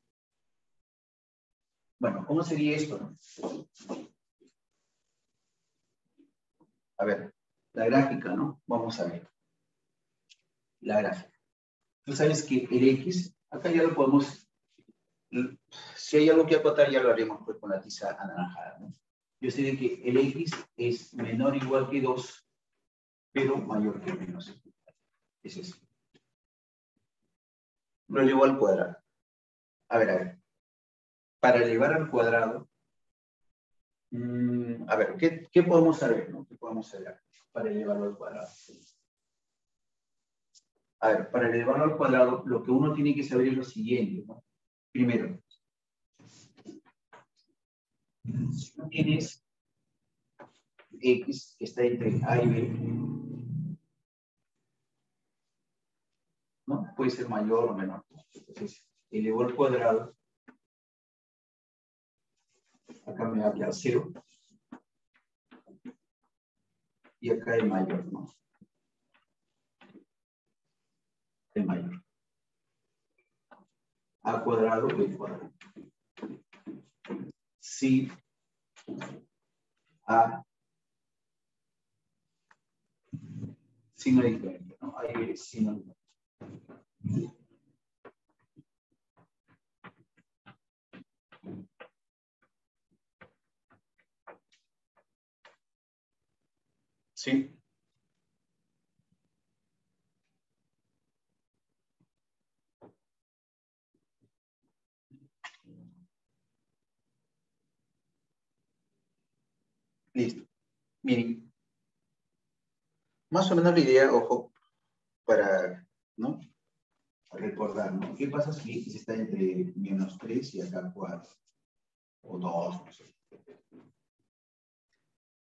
Bueno, ¿cómo sería esto, no? A ver, la gráfica, ¿no? Vamos a ver. La gráfica. Tú sabes que el X, acá ya lo podemos, si hay algo que acotar ya lo haremos pues, con la tiza anaranjada, ¿no? Yo sé de que el X es menor o igual que 2, pero mayor que menos. Es eso. Lo elevo al cuadrado. A ver. Para elevar al cuadrado, a ver, ¿qué podemos saber, no? ¿Qué podemos saber para elevarlo al cuadrado? A ver, para elevarlo al cuadrado, lo que uno tiene que saber es lo siguiente, ¿no? Primero, si tú tienes x que está entre a y b, ¿no? Puede ser mayor o menor. Entonces, elevo al cuadrado, acá me va a quedar 0, y acá el mayor, ¿no? El mayor. A cuadrado, b cuadrado. Si a signo diferente, ¿no? Ahí es signo diferente. ¿Sí? Listo. Miren, más o menos la idea, ojo, para, ¿no? Recordar, ¿no? ¿Qué pasa si x está entre menos 3 y acá 4? O 2, no sé.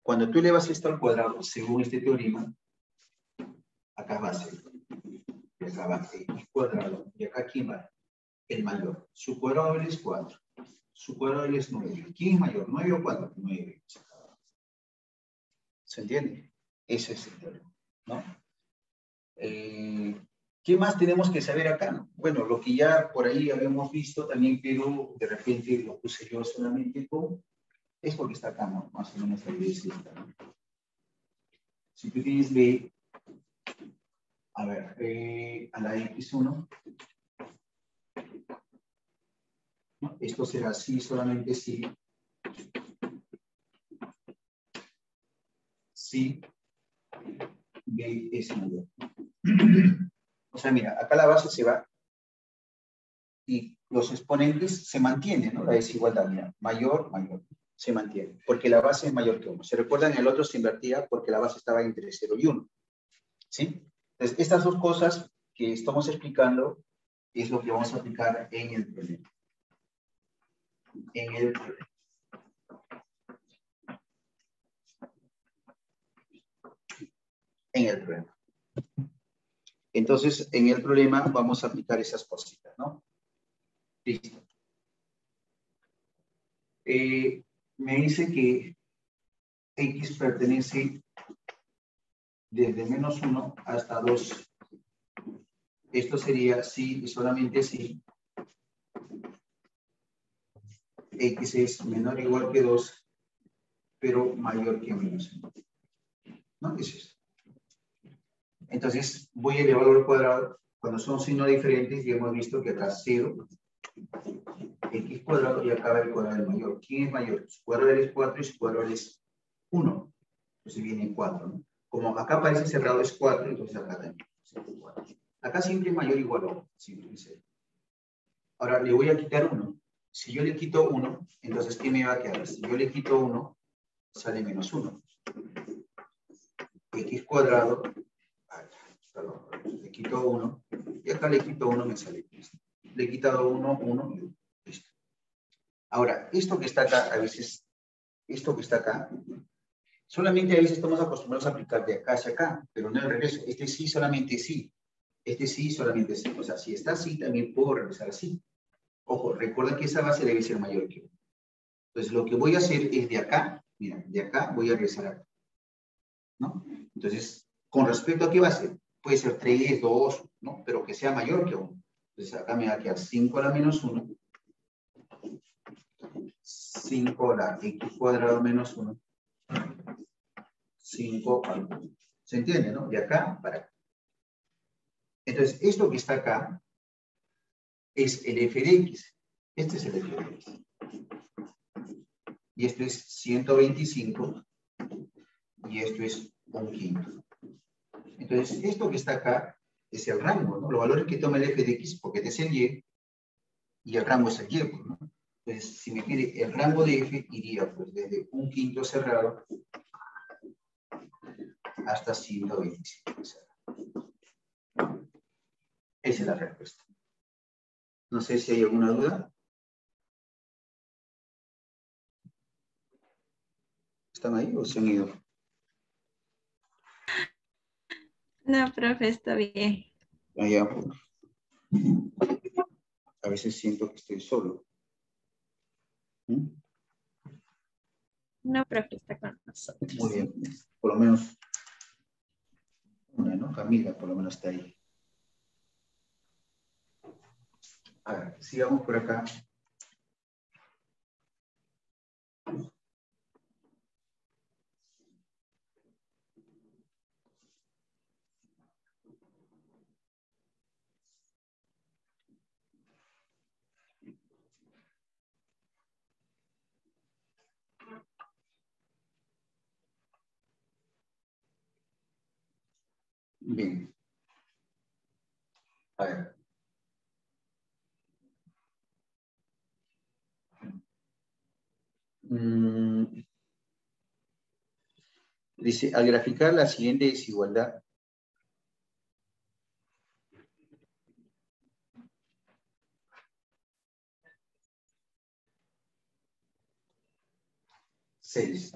Cuando tú elevas esto al cuadrado, según este teorema, acá va a ser, y acá va x cuadrado, y acá ¿quién va? El mayor. Su cuadrado es 4. Su cuadrado es 9. ¿Quién es mayor? ¿9 o 4? 9. ¿Se entiende? Ese es el teorema, ¿no? ¿Qué más tenemos que saber acá? Bueno, lo que ya por ahí habíamos visto también, pero de repente lo puse yo solamente con, es porque está acá, ¿no? Más o menos ahí es esta, ¿no? Si tú tienes B, a ver, a la X1, ¿no? Esto será así, solamente si B es mayor. O sea, mira, acá la base se va y los exponentes se mantienen, ¿no? La desigualdad, mira, mayor, mayor, se mantiene, porque la base es mayor que 1. ¿Se recuerdan? El otro se invertía porque la base estaba entre 0 y 1. ¿Sí? Entonces, estas dos cosas que estamos explicando es lo que vamos a aplicar en el problema. En el problema. En el problema. Entonces, en el problema vamos a aplicar esas cositas, ¿no? Listo. Me dice que X pertenece desde menos 1 hasta 2. Esto sería si y solamente si X es menor o igual que 2, pero mayor que menos 1. ¿No? Es eso. Entonces, voy a elevarlo al cuadrado. Cuando son signos diferentes, ya hemos visto que acá 0, X cuadrado, y acá va el cuadrado del mayor. ¿Quién es mayor? Su cuadrado es 4 y su cuadrado es 1. Entonces viene 4, ¿no? Como acá aparece cerrado es 4, entonces acá también. 4. Acá siempre es mayor o igual a 1. Siempre es 0. Ahora le voy a quitar 1. Si yo le quito 1, entonces ¿qué me va a quedar? Si yo le quito 1, sale menos 1. X cuadrado, perdón, le quito 1, y acá le quito 1, me sale 3. Le he quitado 1, 1, y 1. Listo. Ahora, esto que está acá, a veces, esto que está acá, solamente a veces estamos acostumbrados a aplicar de acá hacia acá, pero no al revés. Este sí, solamente sí. Este sí, solamente sí. O sea, si está así, también puedo regresar así. Ojo, recuerda que esa base debe ser mayor que 1. Entonces, lo que voy a hacer es de acá, mira, de acá voy a regresar acá, ¿no? Entonces, con respecto a qué base, puede ser 3, 2, ¿no? Pero que sea mayor que 1. Entonces, acá me va a quedar 5 a la menos 1. 5 a la x cuadrado menos 1. 5 al 1. ¿Se entiende, no? De acá para acá. Entonces, esto que está acá es el f de x. Este es el f de x. Y esto es 125. Y esto es 1/5. Entonces, esto que está acá es el rango, ¿no? Los valores que toma el f de x, porque este es el y, y el rango es el y, ¿no? Entonces, si me pide el rango de f, iría pues desde 1/5 cerrado hasta 125 cerrado. Esa es la respuesta. No sé si hay alguna duda. ¿Están ahí o se han ido? No, profe, está bien. Allá. A veces siento que estoy solo. ¿Mm? No, profe, está con nosotros. Muy bien. Por lo menos una, ¿no? Camila, por lo menos está ahí. A ver, sigamos por acá. Bien. A ver. Dice, al graficar la siguiente desigualdad, seis.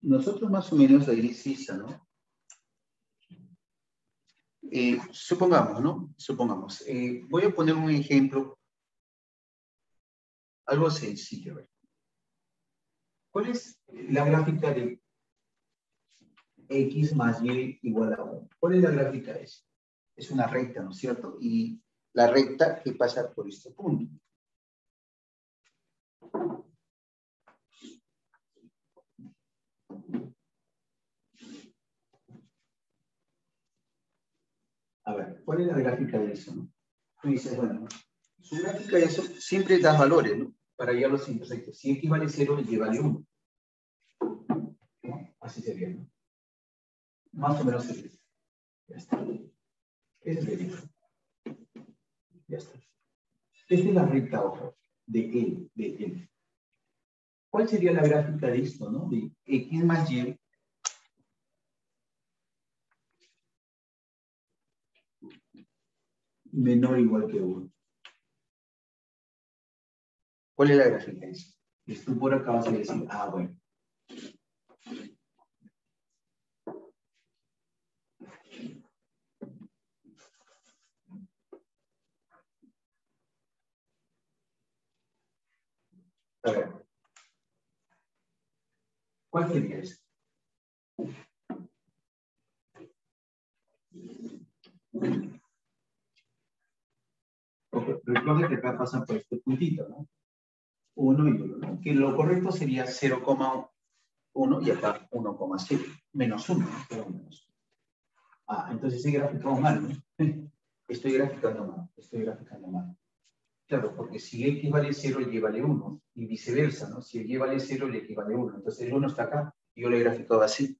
Nosotros más o menos la grisisa, ¿no? Supongamos, ¿no? Supongamos. Voy a poner un ejemplo, algo sencillo. ¿Ver? ¿Cuál es la gráfica de x más y igual a 1? ¿Cuál es la gráfica de eso? Es una recta, ¿no es cierto? Y la recta que pasa por este punto. A ver, ¿cuál es la gráfica de eso, no? Tú dices, bueno, su gráfica de eso siempre da valores, ¿no? Para hallar los intersectos. Si x vale 0, y vale 1. ¿No? Así sería, ¿no? Más o menos así. Ya está. Ese es el ejemplo. Ya está. Esta es la recta, ojo, de L. ¿Cuál sería la gráfica de esto, no? De x más y menor o igual que 1. ¿Cuál es la gráfica de eso? Y tú por acá vas a decir, ah, bueno. A ver. ¿Cuál sería eso? Okay. Recuerda que acá pasan por este puntito, ¿no? 1 y 1, ¿no? Que lo correcto sería 0,1 y acá 1,7. Menos 1, ¿no? Pero menos 1. Ah, entonces he graficado mal, ¿no? Estoy graficando mal. Claro, porque si x vale 0, y vale 1, y viceversa, ¿no? Si y vale 0, y x vale 1. Entonces el 1 está acá, y yo lo he graficado así.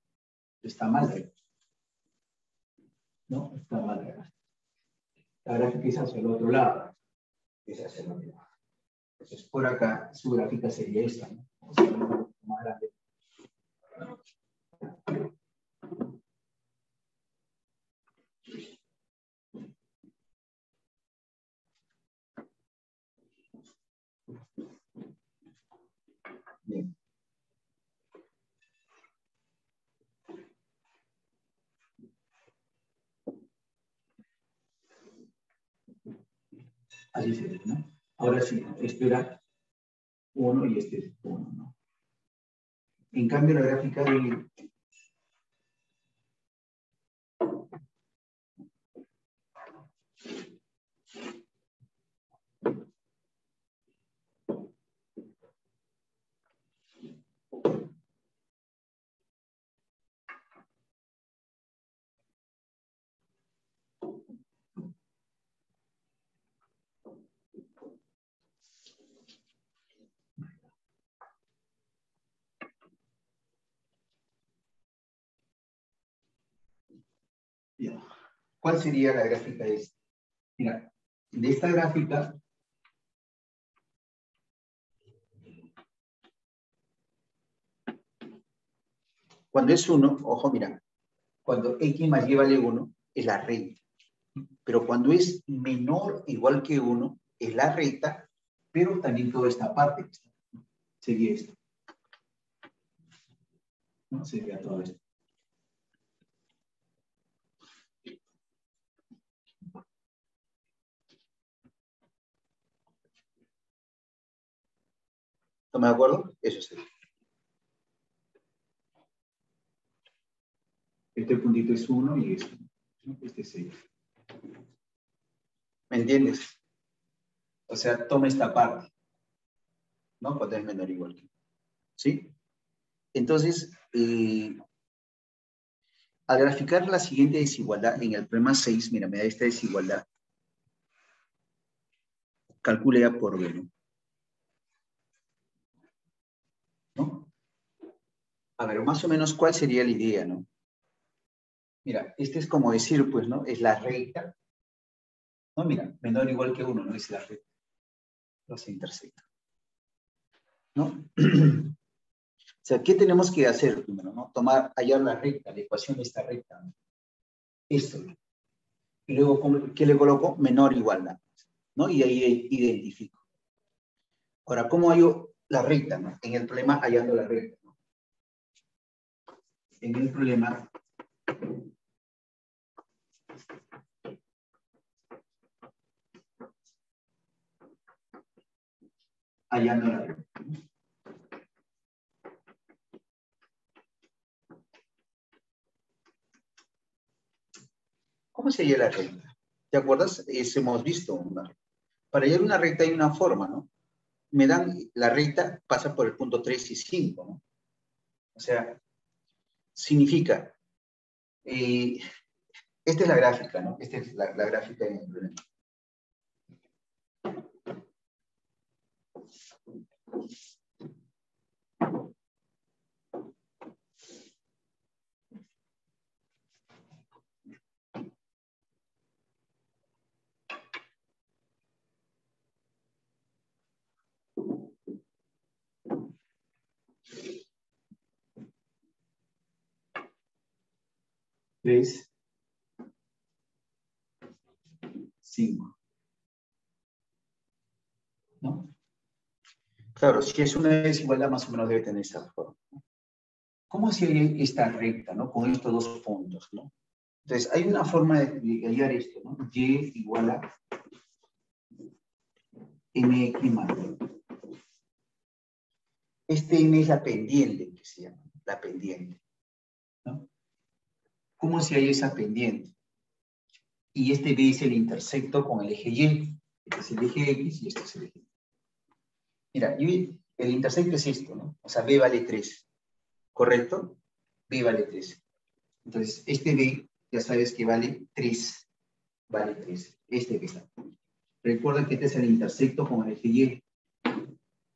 Está mal, ¿no? Está mal. La gráfica es hacia el otro lado. Es hacia el otro lado. Entonces por acá su gráfica sería esta, ¿no? O sea, un poco más grande. Bien. Así sería, ¿no? Ahora sí, esto era 1 y este es 1, ¿no? En cambio, la gráfica de ¿cuál sería la gráfica de esta? Mira, de esta gráfica Cuando es 1, ojo, mira, cuando x más y vale 1, es la recta. Pero cuando es menor o igual que 1, es la recta, pero también toda esta parte sería esto. ¿No? Sería todo esto. ¿Estamos de acuerdo? Eso sería. Este puntito es 1 y es 1. Este es 6. ¿Me entiendes? O sea, toma esta parte, ¿no? Cuando es menor o igual que 1. ¿Sí? Entonces, al graficar la siguiente desigualdad en el problema 6, mira, me da esta desigualdad. Calcule A por B, ¿no? A ver, más o menos, ¿cuál sería la idea, no? Mira, este es como decir, pues, ¿no? Es la recta. No, mira, menor o igual que 1, no es la recta. No se intersecta. ¿No? O sea, ¿qué tenemos que hacer primero, no? Hallar la recta, la ecuación de esta recta, ¿no? Esto. Y luego, ¿qué le coloco? Menor igualdad, ¿no? Y ahí identifico. Ahora, ¿cómo hallo la recta, no? En el problema, hallando la recta, ¿no? En el problema, hallando la recta, ¿no? ¿Cómo se halla la recta? ¿Te acuerdas? Eso hemos visto. Para hallar una recta hay una forma, ¿no? Me dan, la recta pasa por el punto 3 y 5, ¿no? O sea, significa, esta es la gráfica, ¿no? Esta es la gráfica en el problema. Tres, 5. ¿No? Claro, si es una desigualdad, más o menos debe tener esa forma. ¿Cómo se halla esta recta, ¿no? Con estos dos puntos, ¿no? Entonces, hay una forma de hallar esto, ¿no? Y igual a mx más b. Este m es la pendiente, que se llama, la pendiente, ¿no? ¿Cómo se halla esa pendiente? Y este b es el intersecto con el eje y. Este es el eje x y este es el eje y. Mira, el intersecto es esto, ¿no? O sea, b vale 3, ¿correcto? B vale 3. Entonces, este b, ya sabes que vale 3. Vale 3. Este que está. Recuerda que este es el intersecto con el eje y.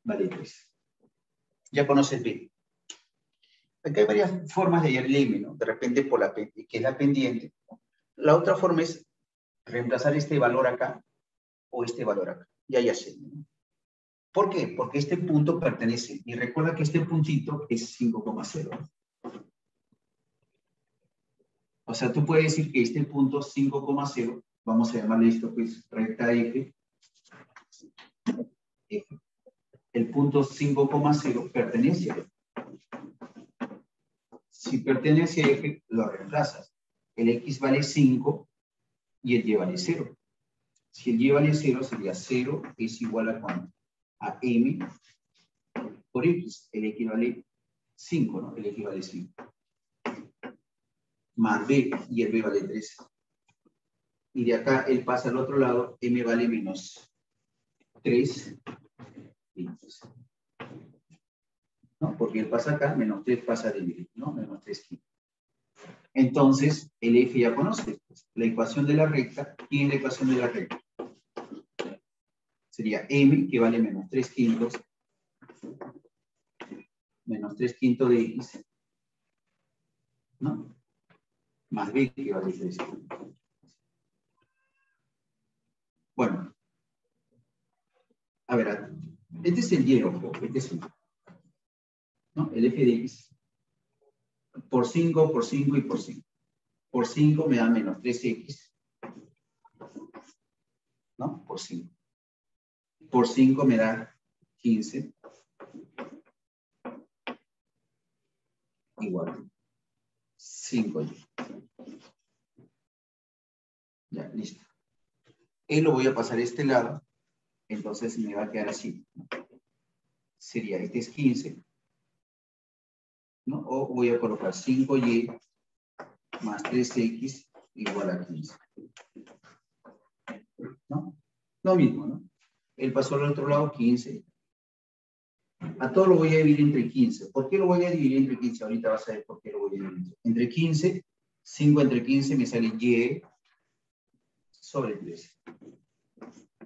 Vale 3. Ya conoces b. Aquí hay varias formas de hallar el m, ¿no? De repente, por la que es la pendiente. La otra forma es reemplazar este valor acá o este valor acá. Ya sé, ¿no? ¿Por qué? Porque este punto pertenece, y recuerda que este puntito es 5,0. O sea, tú puedes decir que este punto 5,0, vamos a llamarle esto, pues, recta F. El punto 5,0 pertenece a F. Si pertenece a F, lo reemplazas. El X vale 5 y el Y vale 0. Si el Y vale 0, sería 0 es igual a ¿cuánto? A M por X. El X vale 5, ¿no? El X vale 5. Más B, y el B vale 3. Y de acá él pasa al otro lado, M vale menos 3. ¿No? Porque él pasa acá, menos 3 pasa de B, ¿no? Menos 3 quintos. Entonces, el F ya conoce. Pues, la ecuación de la recta. ¿Quién es la ecuación de la recta? Sería M, que vale menos 3 quintos. Menos 3 quintos de X. ¿No? Más B, que vale 3 quintos. Bueno. A ver, este es el Y, ojo. Este es el Y. ¿No? El F de X. por 5, por 5 y por 5. Por 5 me da menos 3x, ¿no? Por 5. Por 5 me da 15. Igual. 5y. Ya, listo. Y lo voy a pasar a este lado. Entonces me va a quedar así. Sería, este es 15. ¿No? O voy a colocar 5y más 3x igual a 15. ¿No? Lo mismo, ¿no? Él pasó al otro lado 15. A todo lo voy a dividir entre 15. ¿Por qué lo voy a dividir entre 15? Ahorita vas a ver por qué lo voy a dividir entre 15. 5 entre 15 me sale y sobre 13.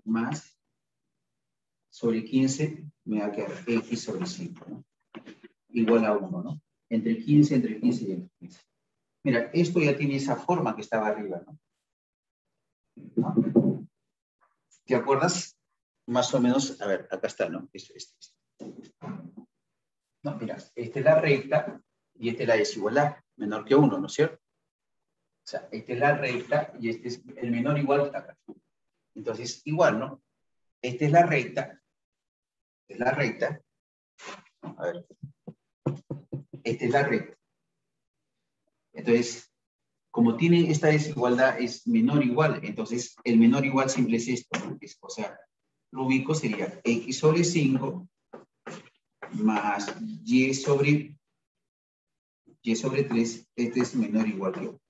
Más sobre 15 me va a quedar x sobre 5, ¿no? Igual a 1, ¿no? Entre 15 y entre 15. Mira, esto ya tiene esa forma que estaba arriba, ¿no? ¿No? ¿Te acuerdas? Más o menos, a ver, acá está, ¿no? Esto. No, mira, esta es la recta y esta es la desigualdad, menor que 1, ¿no es cierto? O sea, esta es la recta y este es el menor igual que está acá. Entonces, igual, ¿no? Esta es la recta. A ver. Esta es la recta. Entonces, como tiene esta desigualdad, es menor o igual. Entonces, el menor igual simple es esto, ¿no? O sea, lo ubico sería x sobre 5 más y sobre 3. Este es menor o igual que 1,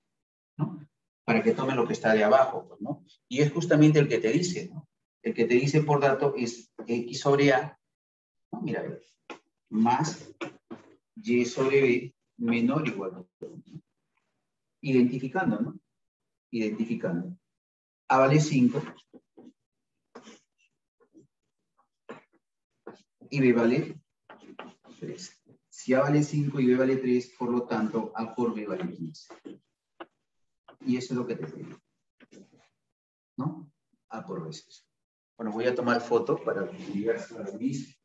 ¿no? Para que tome lo que está de abajo, pues, ¿no? Y es justamente el que te dice, ¿no? El que te dice por dato es x sobre a, ¿no? Mira, más y sobre b menor o igual que 1. Identificando, ¿no? Identificando. A vale 5 y b vale 3. Si A vale 5 y B vale 3, por lo tanto, A por B vale 15. Y eso es lo que te digo, ¿no? A por B es eso. Bueno, voy a tomar foto para ligarse a lo mismo.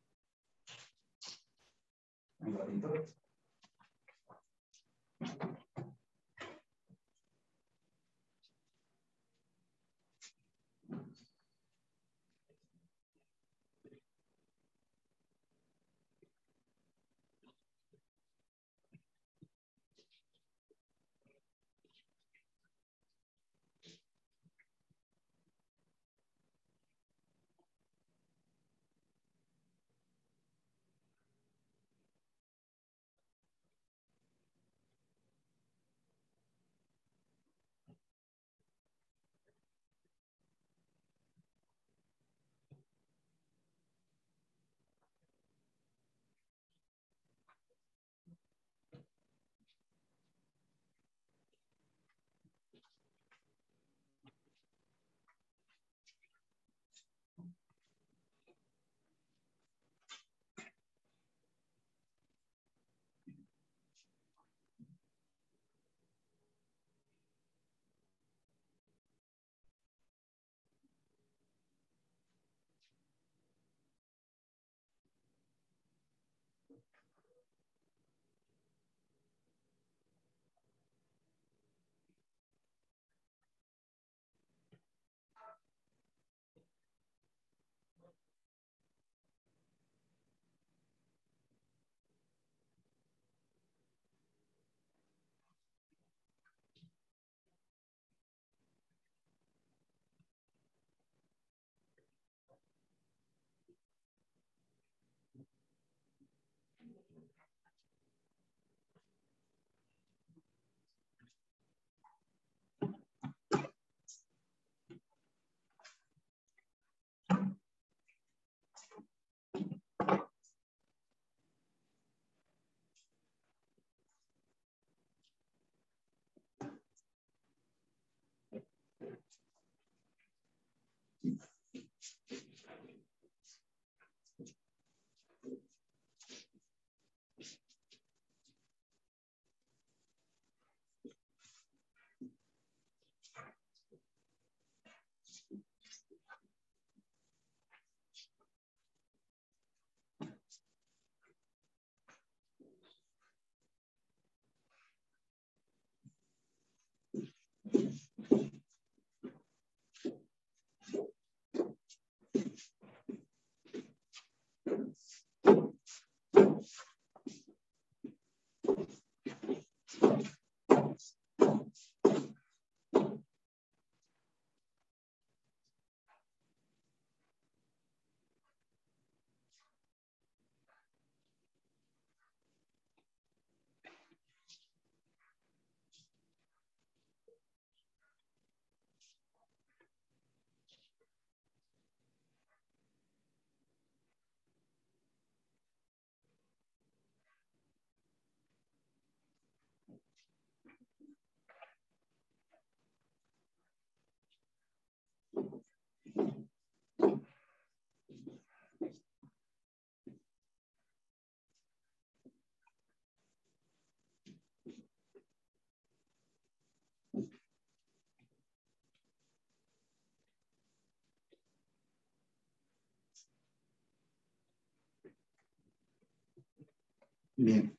Bien.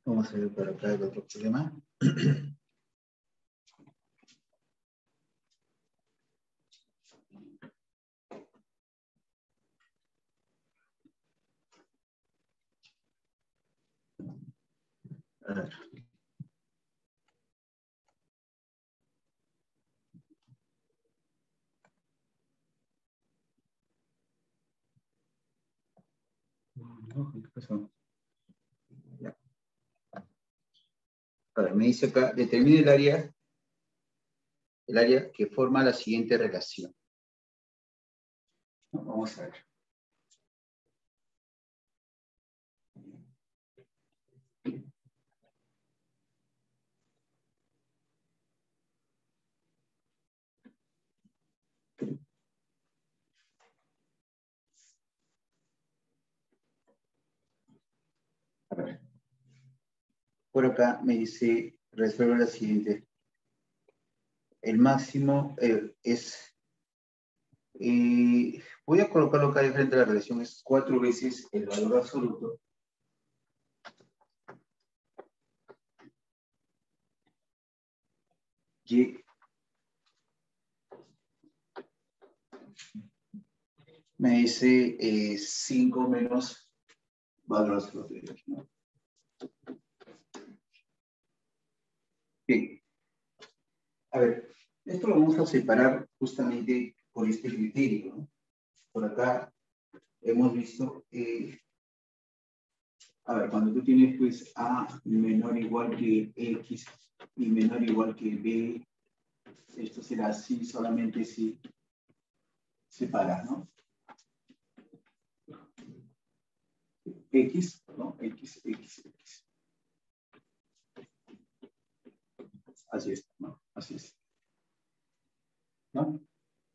Vamos a ver por acá el otro problema. A ver. ¿Qué pasó? Ya. A ver, me dice acá, determine el área que forma la siguiente relación. Vamos a ver. A ver. Por acá me dice, resuelve la siguiente. El máximo es, voy a colocarlo acá de frente a la relación, es 4 veces el valor absoluto y me dice 5 menos valor absoluto. ¿No? Bien. A ver, esto lo vamos a separar justamente por este criterio, ¿no? Por acá hemos visto, a ver, cuando tú tienes pues A menor o igual que X y menor o igual que B, esto será así solamente si separas, ¿no? X, ¿no? X. Así es, ¿no? Así es. ¿No?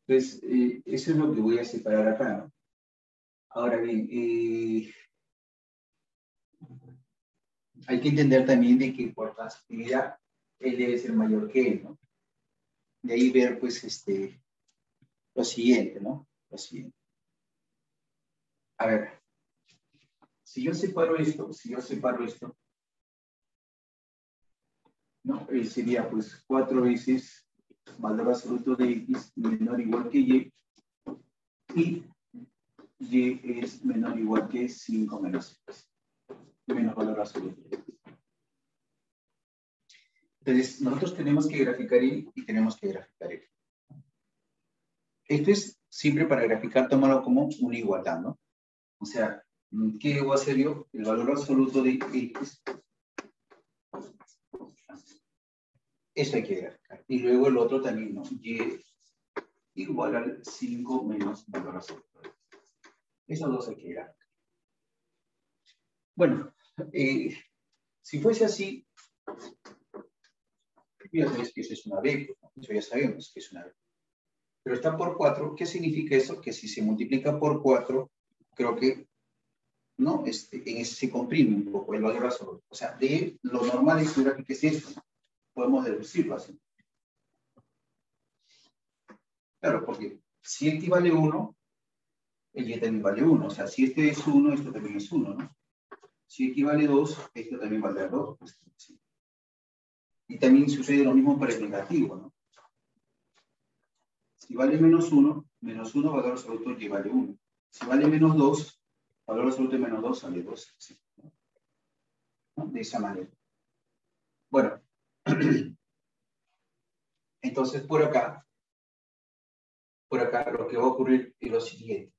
Entonces, eso es lo que voy a separar acá, ¿no? Ahora bien, hay que entender también de que por transitividad él debe ser mayor que él, ¿no? De ahí ver, pues, lo siguiente, ¿no? Lo siguiente. A ver, si yo separo esto, ¿no? Sería, pues, 4 veces valor absoluto de X menor o igual que y es menor o igual que 5 menos X, menos valor absoluto. Entonces, nosotros tenemos que graficar Y y tenemos que graficar F. Esto es siempre para graficar, tomarlo como una igualdad, ¿no? O sea, ¿qué debo hacer yo? El valor absoluto de X. Eso hay que graficar. Y luego el otro también, ¿no? Y igual al 5 menos valor absoluto. Esos dos hay que graficar. Bueno, si fuese así, ya sabes que eso es una B, ¿no? Eso ya sabemos que es una B. Pero está por 4, ¿qué significa eso? Que si se multiplica por 4, creo que, ¿no? En ese se comprime un poco el valor absoluto. O sea, de lo normal es que es esto, ¿no? Podemos deducirlo así. Claro, porque si X vale 1, el Y también vale 1. O sea, si este es 1, esto también es 1, ¿no? Si X vale 2, esto también vale 2. Pues, sí. Y también sucede lo mismo para el negativo, ¿no? Si vale menos 1, valor absoluto Y vale 1. Si vale menos 2, valor absoluto de menos 2 sale 2. Sí, ¿no? De esa manera. Bueno, entonces por acá lo que va a ocurrir es lo siguiente.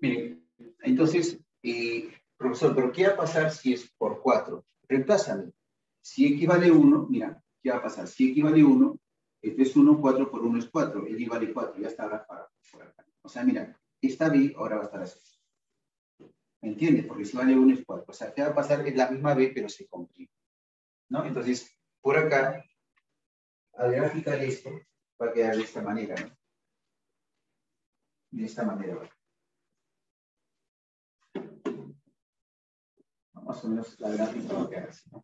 Miren, entonces, profesor, ¿pero qué va a pasar si es por 4? Reemplázame. Si X vale 1, mira, ¿qué va a pasar? Si X vale 1, este es 1, 4 por 1 es 4, el Y vale 4, ya está ahora por acá. O sea, mira, esta B ahora va a estar así. ¿Me entiendes? Porque si vale 1 es 4. O sea, ¿qué va a pasar? Es la misma B, pero se comprime. ¿No? Entonces, por acá, al graficar esto, va a quedar de esta manera, ¿no? De esta manera, ¿vale? Más o menos la gráfica va a quedar así, ¿no?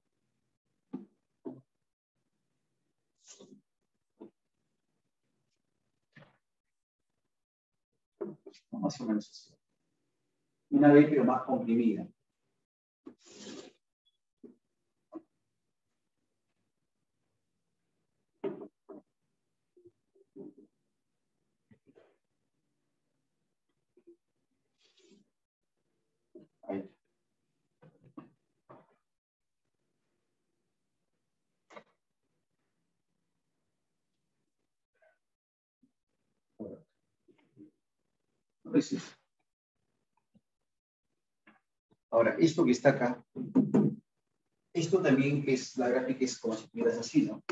¿no? Más o menos así. Una B, pero más comprimida. Ahí. Entonces, ahora, esto que está acá, esto también es, la gráfica es como si tuvieras así, ¿no?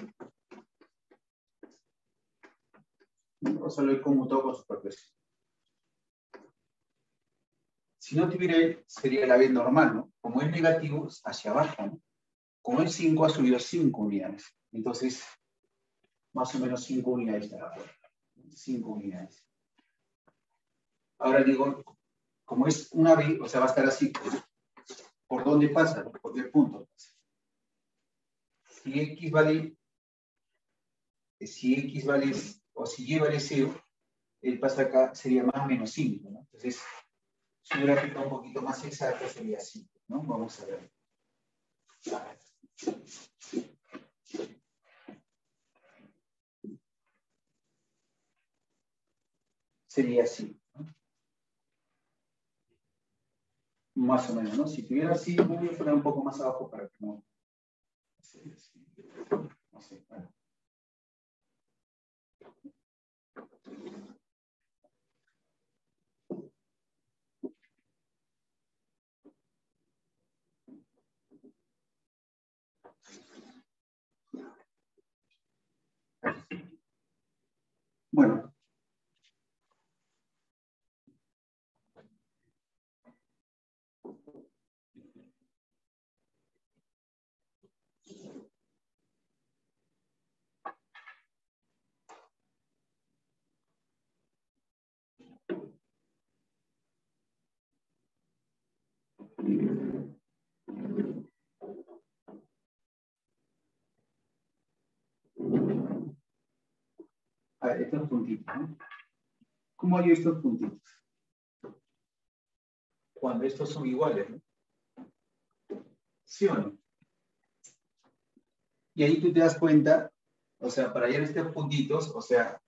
O sea, lo he conmutado con superpresión. Si no tuviera él, sería la B normal, ¿no? Como es negativo, es hacia abajo, ¿no? Como es 5, ha subido 5 unidades. Entonces, más o menos 5 unidades estará por 5 unidades. Ahora digo, como es una B, o sea, va a estar así. ¿Por dónde pasa? Por cualquier punto. Si X vale, o si Y vale 0, el pasa acá sería más o menos 5, ¿no? Entonces, su gráfica un poquito más exacta sería así, ¿no? Vamos a ver. Sería así, ¿no? Más o menos, ¿no? Si tuviera así, voy a poner un poco más abajo para que no... No sé, bueno. Bueno. A ver, estos puntitos, ¿no? ¿Cómo hay estos puntitos? Cuando estos son iguales, ¿no? ¿Sí o no? Y ahí tú te das cuenta, o sea, para hallar estos puntitos, o sea,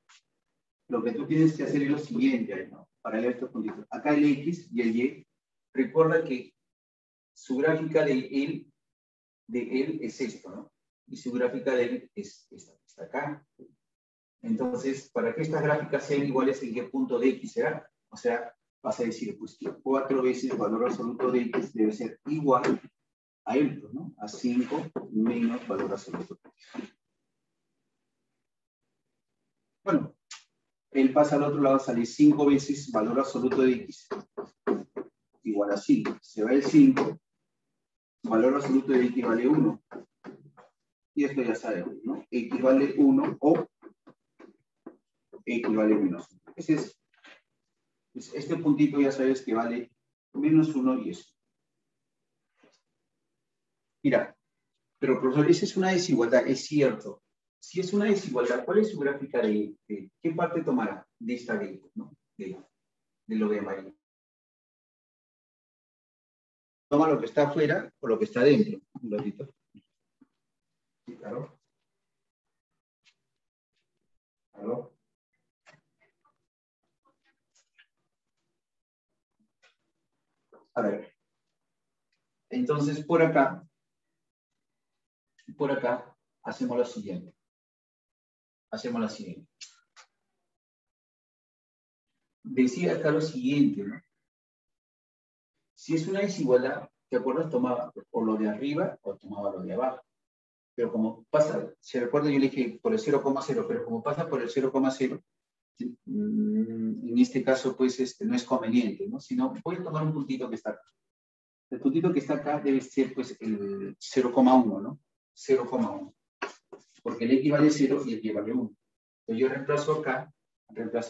lo que tú tienes que hacer es lo siguiente, ¿no? Para hallar estos puntitos. Acá el X y el Y, recuerda que su gráfica de él es esto, ¿no? Y su gráfica de él es esta, está acá. Entonces, para que estas gráficas sean iguales, ¿en qué punto de X será? O sea, vas a decir, pues, que 4 veces el valor absoluto de X debe ser igual a esto, ¿no? A 5 menos valor absoluto de X. Bueno, él pasa al otro lado, sale 5 veces valor absoluto de X igual a 5. Se va el 5, valor absoluto de X vale 1. Y esto ya sabemos, ¿no? X vale 1 o X vale menos 1. Ese es, pues este puntito ya sabes que vale menos 1 y eso. Mira, pero profesor, esa es una desigualdad, es cierto. Si es una desigualdad, ¿cuál es su gráfica de qué parte tomará de esta ley, ¿no? De lo de amarillo? Toma lo que está afuera o lo que está dentro. Un ratito. Sí, claro. ¿Aló? A ver. Entonces, por acá, hacemos lo siguiente. Decía acá lo siguiente, ¿no? Si es una desigualdad, ¿te acuerdas? Tomaba o lo de arriba o tomaba lo de abajo. Pero como pasa, si recuerdo yo le dije por el 0,0, pero como pasa por el 0,0, en este caso pues no es conveniente, ¿no? Sino voy a tomar un puntito que está acá. El puntito que está acá debe ser pues el 0,1, ¿no? 0,1. Porque el X vale 0 y el Y vale 1. Entonces yo reemplazo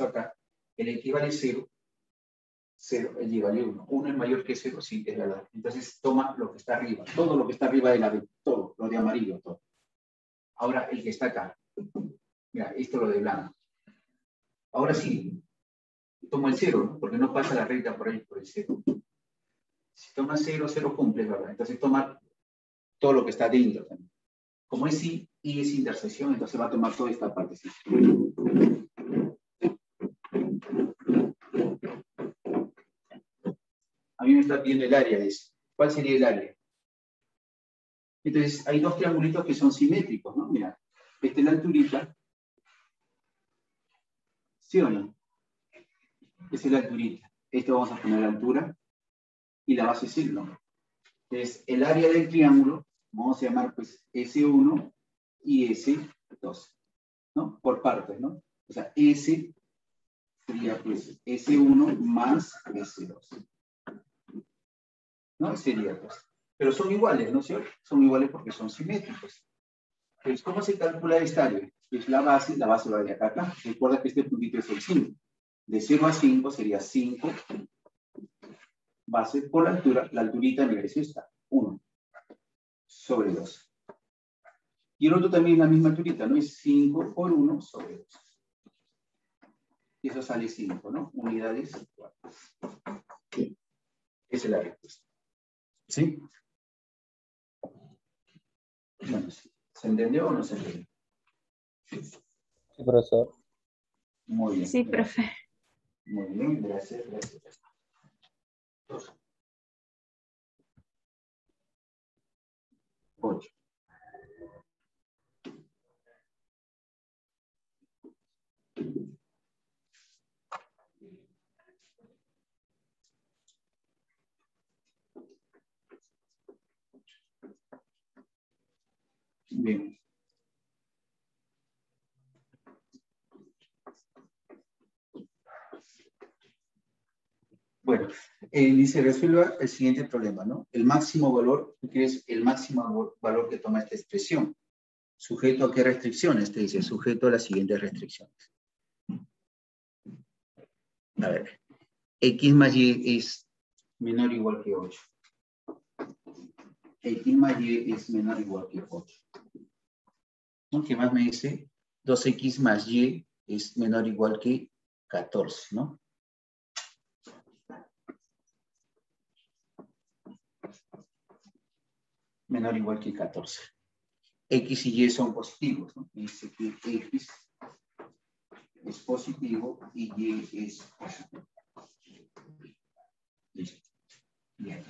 acá, el X vale 0, 0, el Y vale 1. 1 es mayor que 0, sí, es verdad. Entonces toma lo que está arriba, todo lo que está arriba de la B, todo, lo de amarillo, todo. Ahora el que está acá. Mira, esto lo de blanco. Ahora sí, tomo el 0, ¿no? Porque no pasa la recta por ahí por el 0. Si toma 0, 0 cumple, ¿verdad? Entonces toma todo lo que está dentro también. Como es I es intersección, entonces va a tomar toda esta parte. ¿Sí? A mí me está pidiendo el área de eso. ¿Cuál sería el área? Entonces, hay dos triangulitos que son simétricos, ¿no? Mira, esta es la alturita. ¿Sí o no? Esta es la alturita. Esto vamos a poner la altura y la base es ¿no? Entonces, el área del triángulo, vamos a llamar pues S1 y S2, ¿no? Por partes, ¿no? O sea, S sería pues S1 más S2. ¿No? Sería pues. Pero son iguales, ¿no es cierto? Son iguales porque son simétricos. Entonces, ¿cómo se calcula esta área? Es la base va de acá a acá. Recuerda que este puntito es el 5. De 0 a 5 sería 5 base por la alturita, mira, es esta, 1 sobre 2. Y el otro también es la misma alturita, ¿no? Es 5 por 1 sobre 2. Y eso sale 5, ¿no? Unidades cuadradas. Sí. Esa es la respuesta. ¿Sí? Bueno, ¿se entendió o no se entendió? Sí, profesor. Muy bien. Sí, Gracias. profe. Muy bien, gracias, gracias. 8. Bien. Bueno, dice, resuelva el siguiente problema, ¿no? El máximo valor, tú quieres el máximo valor que toma esta expresión. ¿Sujeto a qué restricciones? Te dice, sujeto a las siguientes restricciones. A ver, X más Y es menor o igual que 8. X más Y es menor o igual que 8. ¿No? ¿Qué más me dice? 2X más Y es menor o igual que 14, ¿no? Menor o igual que 14. X y Y son positivos, ¿no? Dice que X es positivo y Y es positivo. Listo. Bien.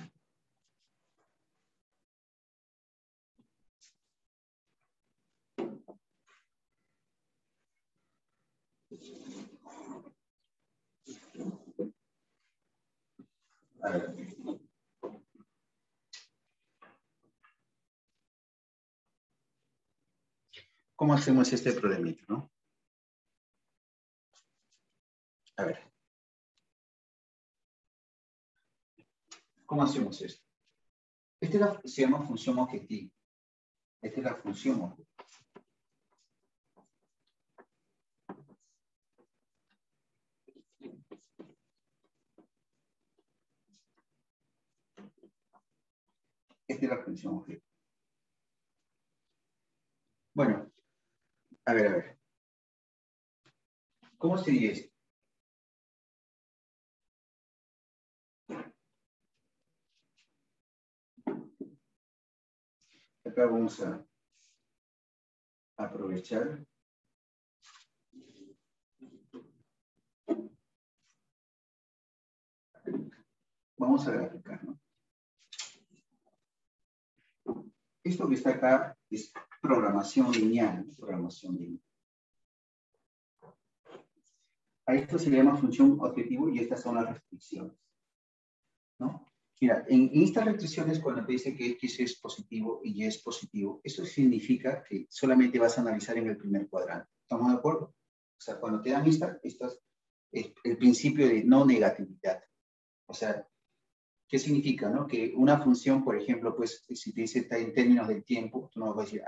A ver. ¿Cómo hacemos este problemita, no? A ver. ¿Cómo hacemos esto? Esta se llama función objetiva. Esta es la función objetiva. Esta es la función objetiva. Bueno, a ver. ¿Cómo sería esto? Acá vamos a aprovechar. Vamos a graficar, ¿no? Esto que está acá es programación lineal. Programación lineal. A esto se le llama función objetivo y estas son las restricciones, ¿no? Mira, en estas restricciones cuando te dice que X es positivo y Y es positivo, eso significa que solamente vas a analizar en el primer cuadrante. ¿Estamos de acuerdo? O sea, cuando te dan estas es el principio de no negatividad. O sea, ¿qué significa, no? Que una función, por ejemplo, pues si te dice está en términos del tiempo, tú no vas a decir,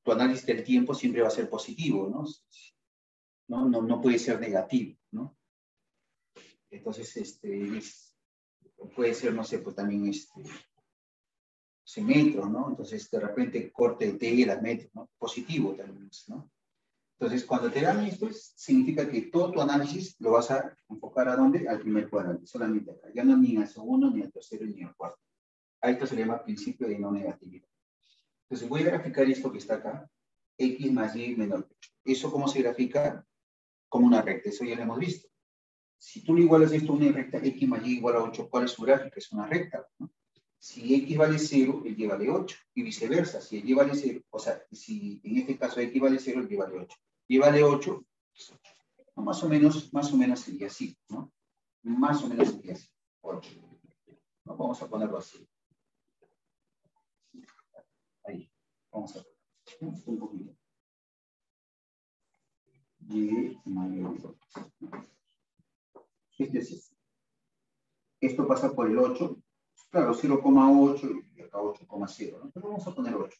tu análisis del tiempo siempre va a ser positivo, ¿no? No puede ser negativo, ¿no? Entonces, puede ser, no sé, pues también metros, ¿no? Entonces, de repente, corte de T, las metros, ¿no? Positivo también, ¿no? Entonces, cuando te dan esto, significa que todo tu análisis lo vas a enfocar ¿a dónde? Al primer cuadrante, solamente acá. Ya no ni al segundo, ni al tercero, ni al cuarto. A esto se le llama principio de no negatividad. Entonces, voy a graficar esto que está acá, x más y menor que 8. ¿Eso cómo se grafica? Como una recta, eso ya lo hemos visto. Si tú le igualas esto a una recta, x más y igual a 8, ¿cuál es su gráfica? Es una recta, ¿no? Si x vale 0, el y vale 8, y viceversa. Si el y vale 0, o sea, si en este caso x vale 0, el y vale 8. Y vale 8, ¿no? Más o menos sería así, ¿no? Más o menos sería así, 8. ¿No? Vamos a ponerlo así. Ahí, vamos a ver. Un poquito. Y mayor. Este es este. Esto pasa por el 8. Claro, 0,8 y acá 8,0, ¿no? Pero vamos a poner 8.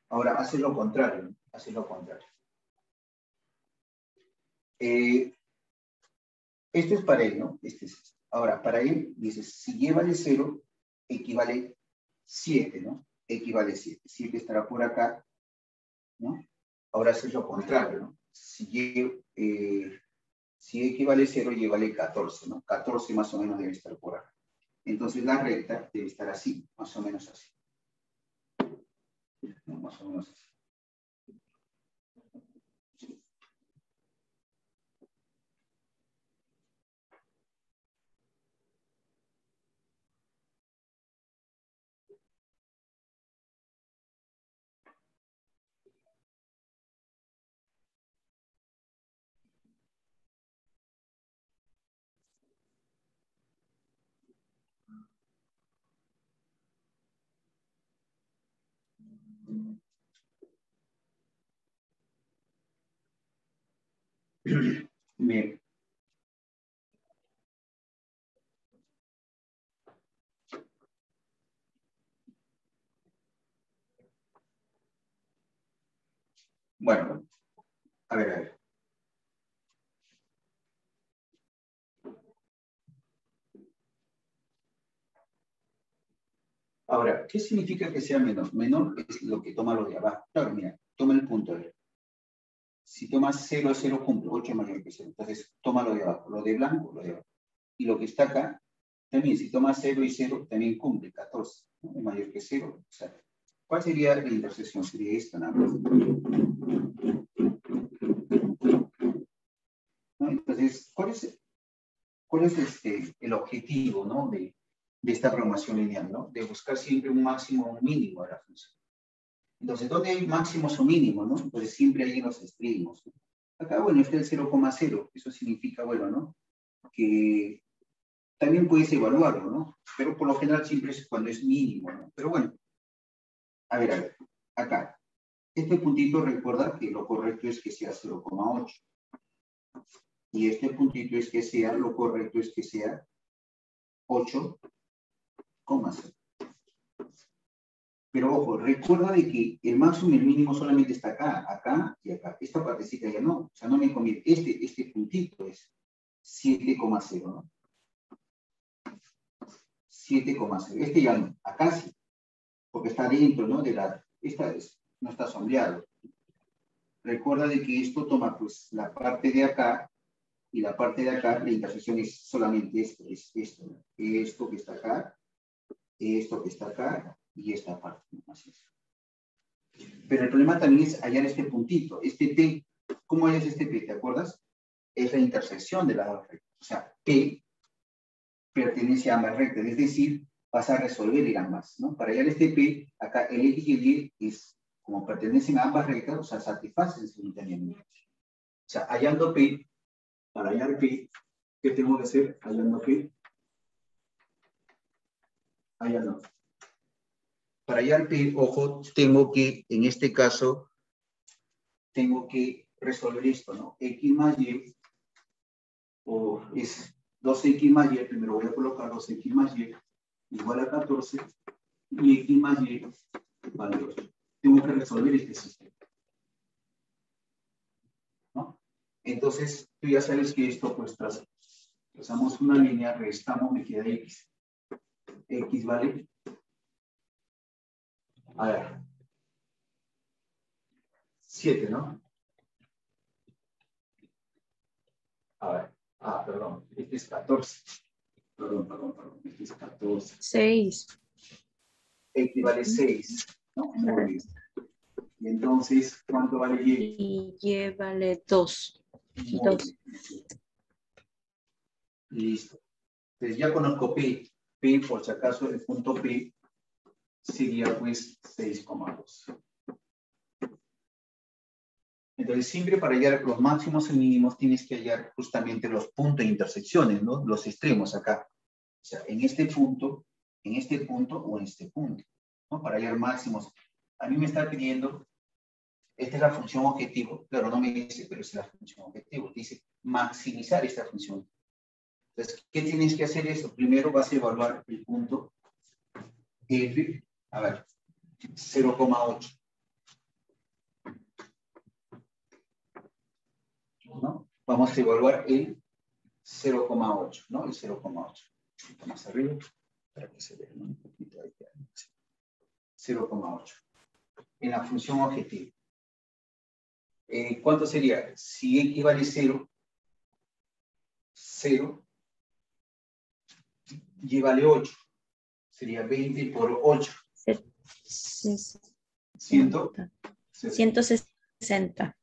Ahora, hace lo contrario, ¿no? Hace lo contrario. Esto es para él, ¿no? Este es esto. Ahora, para él, dices, si y vale 0, equivale 7, ¿no? Equivale 7. 7 estará por acá, ¿no? Ahora hace lo contrario, ¿no? Si x vale 0, y vale 14, ¿no? 14 más o menos debe estar por acá. Entonces la recta debe estar así, más o menos así. ¿No? Más o menos así. Bien. Bueno, a ver. Ahora, ¿qué significa que sea menor? Menor es lo que toma lo de abajo. Claro, mira, toma el punto. Si tomas 0 es 0, cumple, 8 es mayor que 0. Entonces, toma lo de abajo, lo de blanco, lo de abajo. Y lo que está acá, también, si tomas 0 y 0, también cumple, 14, ¿no? Es mayor que 0. O sea, ¿cuál sería la intersección? Sería esta, nada más. ¿No? Entonces, ¿cuál es el objetivo, ¿no? de esta programación lineal, ¿no? De buscar siempre un máximo o un mínimo de la función. Entonces, ¿dónde hay máximos o mínimos, no? Pues siempre hay en los extremos, ¿no? Acá, bueno, está el 0,0. Eso significa, bueno, ¿no? Que también puedes evaluarlo, ¿no? Pero por lo general siempre es cuando es mínimo, ¿no? Pero bueno, a ver, acá. Este puntito recuerda que lo correcto es que sea 0,8. Y este puntito es que sea, lo correcto es que sea 8,0. Pero ojo, recuerda de que el máximo y el mínimo solamente está acá, acá y acá. Esta partecita ya no. O sea, no me conviene. Este puntito es 7,0, ¿no? 7,0. Este ya no. Acá sí. Porque está dentro, ¿no? No está sombreado. Recuerda de que esto toma, pues, la parte de acá y la parte de acá. La intersección es solamente esto. Es esto, ¿no? Esto que está acá, esto que está acá y esta parte, ¿no? Así es. Pero el problema también es hallar este puntito, este T. ¿Cómo hallas este P? ¿Te acuerdas? Es la intersección de las dos rectas. O sea, P pertenece a ambas rectas, es decir, vas a resolver en ambas, ¿no? Para hallar este P, acá el X y el Y es, como pertenecen a ambas rectas, o sea, satisfacen simultáneamente. O sea, hallando P, para hallar P, ¿qué tengo que hacer? Hallando P. Hallando. Para hallar P, ojo, tengo que, en este caso, tengo que resolver esto, ¿no? X más Y, o es 2x más y, primero voy a colocar 2x más y igual a 14, y x más y vale 8. Tengo que resolver este sistema, ¿no? Entonces, tú ya sabes que esto, pues, trazamos una línea, restamos, me queda x. X vale, a ver, 7, ¿no? Ah, perdón, este es 14. Perdón. Este es 14. 6. Equivale 6. ¿No? Muy bien. Y entonces, ¿cuánto vale Y? Y Y vale 2. Muy 2. bien. Listo. Entonces ya conozco P. P, por si acaso, el punto P sería pues 6,2. Entonces, siempre para hallar los máximos y mínimos tienes que hallar justamente los puntos de intersecciones, ¿no? Los extremos acá. O sea, en este punto o en este punto, ¿no? Para hallar máximos. A mí me está pidiendo, esta es la función objetivo. Claro, no me dice, pero es la función objetivo. Dice maximizar esta función. Entonces, ¿qué tienes que hacer eso? Primero vas a evaluar el punto F, a ver, 0,8. ¿No? Vamos a evaluar el 0,8, ¿no? El 0,8. Un poquito más arriba, para que se vea, ¿no? Un poquito ahí. 0,8. En la función objetivo. ¿Cuánto sería? Si X vale 0, 0, Y vale 8. Sería 20 por 8. 160.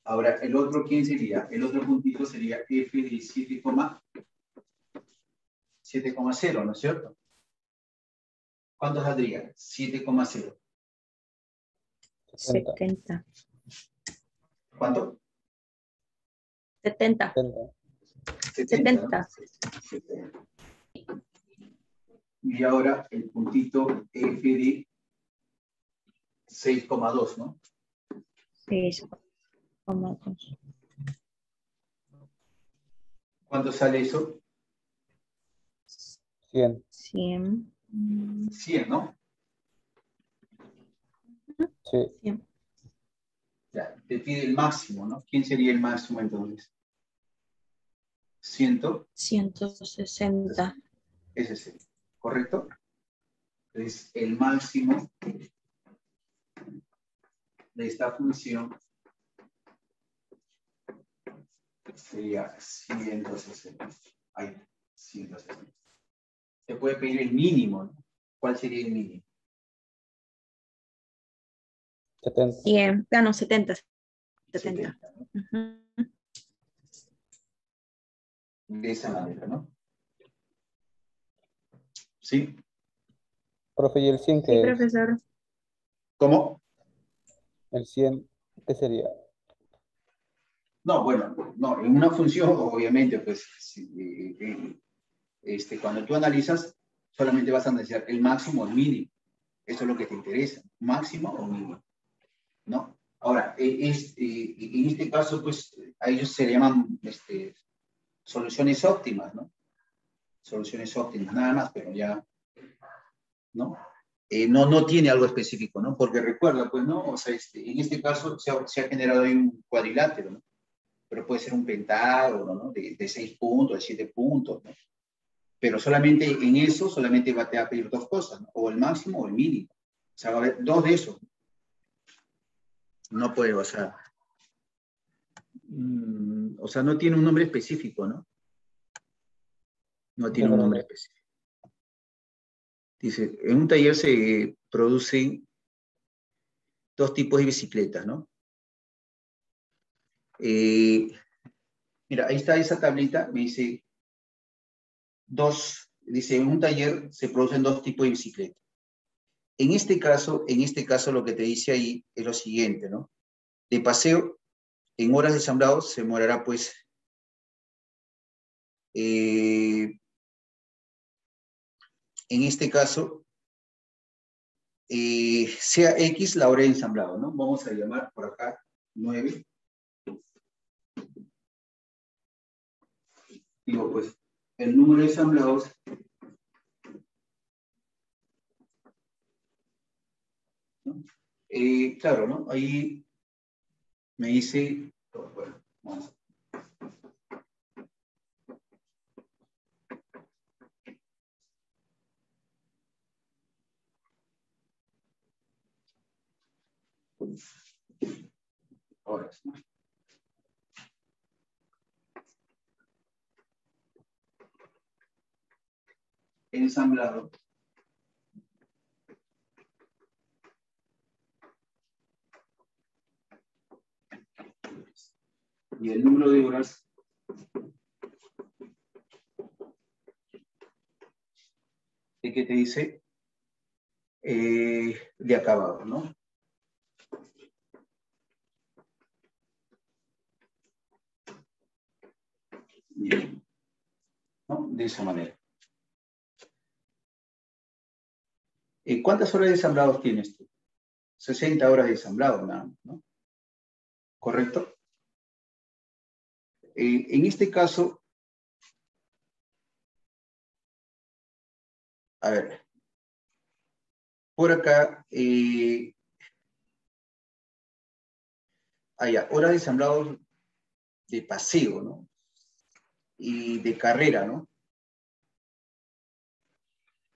Ahora, el otro, ¿quién sería? El otro puntito sería F de 7,0, ¿no es cierto? ¿Cuánto saldría? 7,0. 70. ¿Cuánto? 70. 70. 70. 70. Y ahora el puntito F de 6,2, ¿no? 6,2. ¿Cuánto sale eso? 100. 100. 100, ¿no? Sí. 100. Ya, te pide el máximo, ¿no? ¿Quién sería el máximo entonces? 100. 160. Ese sería, ¿correcto? Entonces, el máximo de esta función sería 160. Ahí, 160. Se puede pedir el mínimo, ¿no? ¿Cuál sería el mínimo? 70. 100. Ah, no, 70. 70. 70, ¿no? Ujú. De esa manera, ¿no? ¿Sí? Profe, ¿y el 100 Sí, qué es? profesor. ¿Cómo? El 100, ¿qué sería? No, bueno, no, en una función, obviamente, pues, cuando tú analizas, solamente vas a analizar el máximo o el mínimo. Eso es lo que te interesa, máximo o mínimo, ¿no? Ahora, en este caso, pues, a ellos se le llaman soluciones óptimas, ¿no? Soluciones óptimas, nada más, pero ya, ¿no? No tiene algo específico, ¿no? Porque recuerda, pues, ¿no? O sea, en este caso se ha generado ahí un cuadrilátero, ¿no? Pero puede ser un pentágono, ¿no? De 6 puntos, de 7 puntos, ¿no? Pero solamente en eso, solamente te va a pedir dos cosas, ¿no? O el máximo o el mínimo. O sea, va a haber dos de esos. No puede, o sea, no tiene un nombre específico, ¿no? No tiene un nombre específico. Dice, en un taller se producen dos tipos de bicicletas, ¿no? Mira, ahí está esa tablita, me dice, dice, en un taller se producen dos tipos de bicicletas. En este caso, lo que te dice ahí es lo siguiente, ¿no? De paseo, en horas de ensamblado se demorará, pues, en este caso, sea X la hora de ensamblado, ¿no? Vamos a llamar por acá 9. Digo, pues, el número de ensamblados ¿no? Claro, ¿no? Ahí me dice, bueno, vamos a horas, ¿no? ensamblado y el número de horas de que te dice de acabado, ¿no? Bien. ¿No? De esa manera. ¿Cuántas horas de ensamblados tienes tú? 60 horas de ensamblado, nada más, ¿no? ¿Correcto? En este caso, a ver, por acá, horas de ensamblado de paseo, ¿no? Y de carrera, ¿no?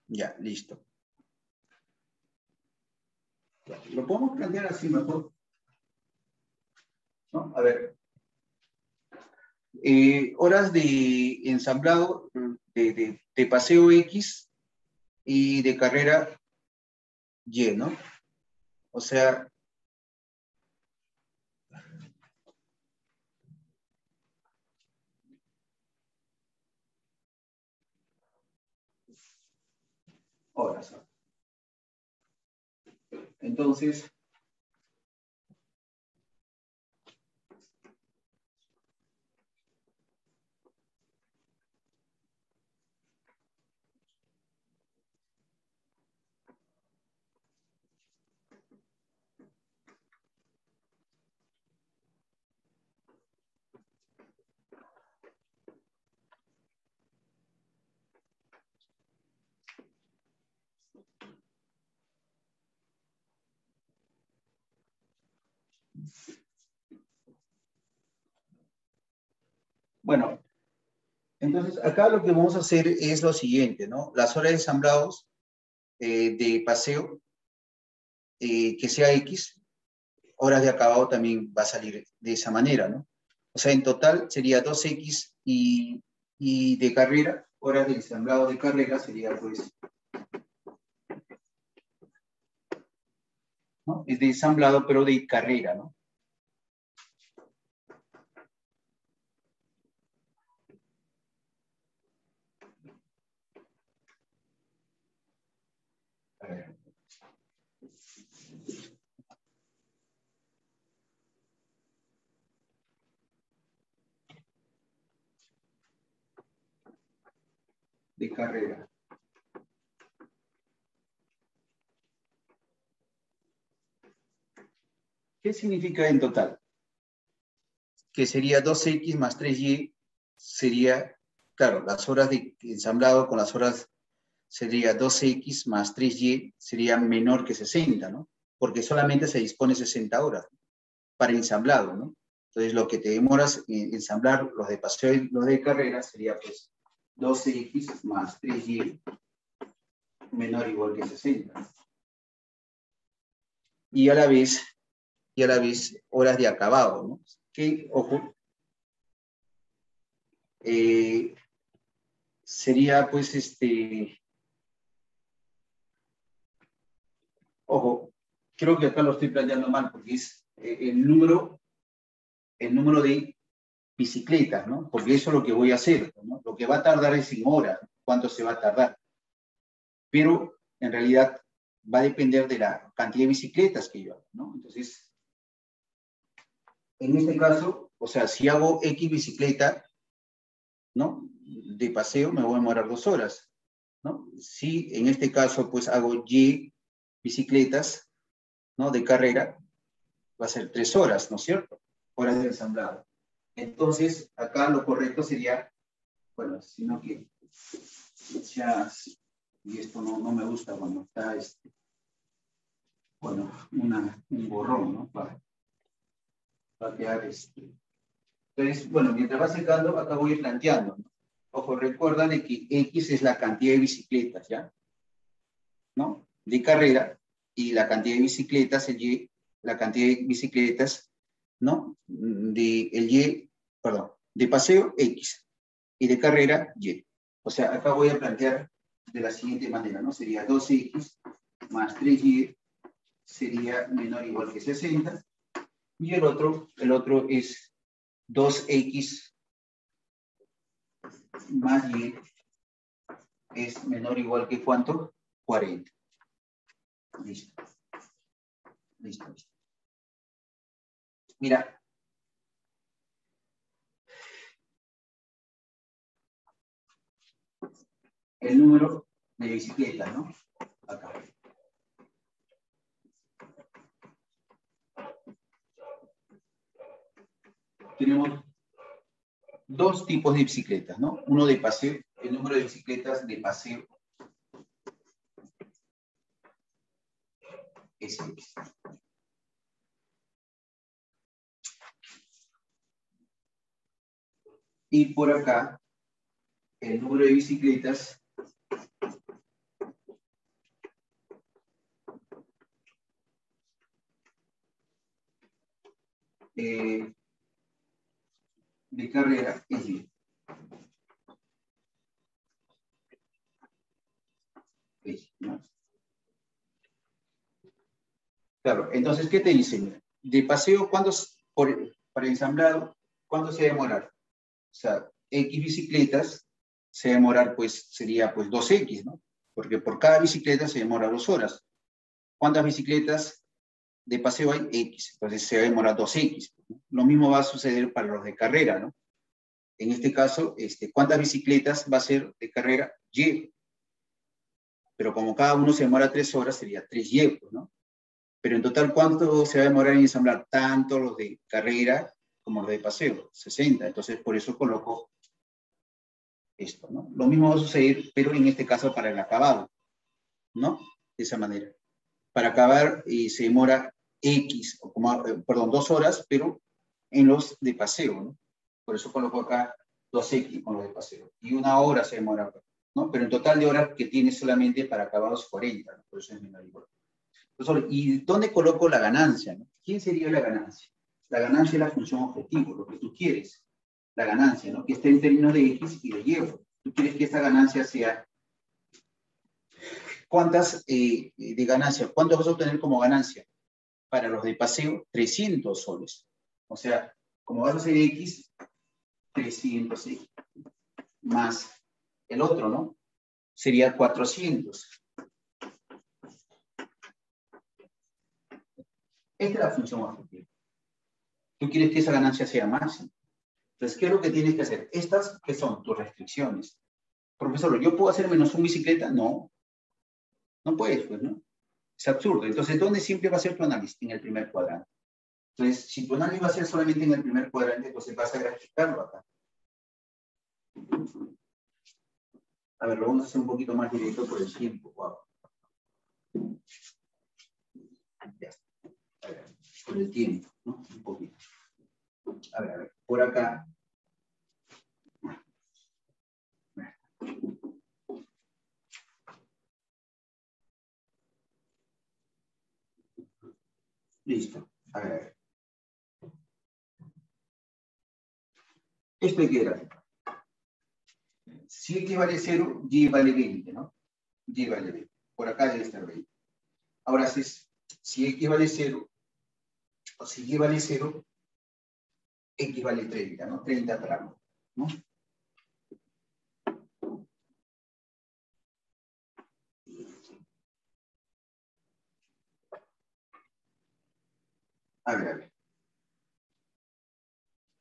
Ya, listo. Lo podemos plantear así mejor, ¿no? A ver. Horas de ensamblado de paseo X y de carrera Y, ¿no? O sea, horas. Entonces, bueno, entonces acá lo que vamos a hacer es lo siguiente, ¿no? Las horas de ensamblados de paseo, que sea X, horas de acabado también va a salir de esa manera, ¿no? O sea, en total sería 2X y de carrera, horas de ensamblado de carrera sería pues, ¿no? Es de ensamblado pero de carrera, ¿no? A ver. De carrera. ¿Qué significa en total? Que sería 2X más 3Y, sería, claro, las horas de ensamblado con las horas sería 2X más 3Y, sería menor que 60, ¿no? Porque solamente se dispone 60 horas para ensamblado, ¿no? Entonces, lo que te demoras en ensamblar los de paseo y los de carrera sería, pues, 12X más 3Y menor o igual que 60. Y a la vez, horas de acabado, ¿no? Que, ojo, sería, pues, ojo, creo que acá lo estoy planteando mal, porque es el número de bicicletas, ¿no? Porque eso es lo que voy a hacer, ¿no? Lo que va a tardar es en horas, cuánto se va a tardar. Pero, en realidad, va a depender de la cantidad de bicicletas que yo hago, ¿no? Entonces, en este caso, o sea, si hago X bicicleta, ¿no? De paseo, me voy a demorar 2 horas, ¿no? Si en este caso, pues hago Y bicicletas, ¿no? De carrera, va a ser 3 horas, ¿no es cierto? Horas de ensamblado. Entonces, acá lo correcto sería, bueno, sino que ya, y esto no me gusta cuando está, bueno, un borrón, ¿no? Para quedar, Entonces, bueno, mientras va secando, acá voy planteando, ¿no? Ojo, recuerda de que X es la cantidad de bicicletas, ¿ya? ¿No? De carrera, y la cantidad de bicicletas, el Y, la cantidad de bicicletas, ¿no? De paseo, X, y de carrera, Y. O sea, acá voy a plantear de la siguiente manera, ¿no? Sería 2x más 3y sería menor o igual que 60. Y el otro es 2x más y es menor o igual que ¿cuánto? 40. Listo. Listo. Mira. El número de bicicletas, ¿no? Acá. Tenemos dos tipos de bicicletas, ¿no? Uno de paseo, el número de bicicletas de paseo es X. Y por acá, el número de bicicletas de carrera es Y. ¿No? Claro, entonces, ¿qué te dicen? De paseo, para ensamblado, ¿cuánto se va a demorar? O sea, X bicicletas se va a demorar, pues, sería pues 2X, ¿no? Porque por cada bicicleta se demora 2 horas. ¿Cuántas bicicletas de paseo hay? X. Entonces se va a demorar 2X. ¿No? Lo mismo va a suceder para los de carrera, ¿no? En este caso, ¿cuántas bicicletas va a ser de carrera? Y. Pero como cada uno se demora 3 horas, sería 3Y, pues, ¿no? Pero en total, ¿cuánto se va a demorar en ensamblar? Tanto los de carrera como los de paseo, 60. Entonces, por eso coloco esto, ¿no? Lo mismo va a suceder, pero en este caso para el acabado, ¿no? De esa manera. Para acabar, se demora X, perdón, 2 horas, pero en los de paseo, ¿no? Por eso coloco acá 2X con los de paseo. Y 1 hora se demora, ¿no? Pero en total de horas que tiene solamente para acabados 40, ¿no? Por eso es menor o igual. Profesor, ¿y dónde coloco la ganancia, ¿no? ¿Quién sería la ganancia? La ganancia es la función objetivo, lo que tú quieres. La ganancia, ¿no? Que esté en términos de X y de Y. Tú quieres que esta ganancia sea... ¿Cuántas de ganancia? ¿Cuánto vas a obtener como ganancia? Para los de paseo, 300 soles. O sea, como vas a hacer X, 300X. Más el otro, ¿no? Sería 400. Esta es la función objetiva. Tú quieres que esa ganancia sea máxima. Entonces, ¿qué es lo que tienes que hacer? Estas, ¿qué son? Tus restricciones. Profesor, ¿yo puedo hacer menos 1 bicicleta? No. No puedes, pues, ¿no? Es absurdo. Entonces, ¿dónde siempre va a ser tu análisis? En el primer cuadrante. Entonces, si tu análisis va a ser solamente en el primer cuadrante, entonces vas a graficarlo acá. A ver, lo vamos a hacer un poquito más directo por el tiempo. Wow. Ya está. A ver, por el tiempo, ¿no? Un poquito. A ver, por acá. Listo. A ver. Esto hay que graficar. Si X vale 0, Y vale 20, ¿no? Y vale 20. Por acá debe estar 20. Ahora, si X vale 0, o si Y vale 0, X vale 30, ¿no? 30 tramos, ¿no? A ver.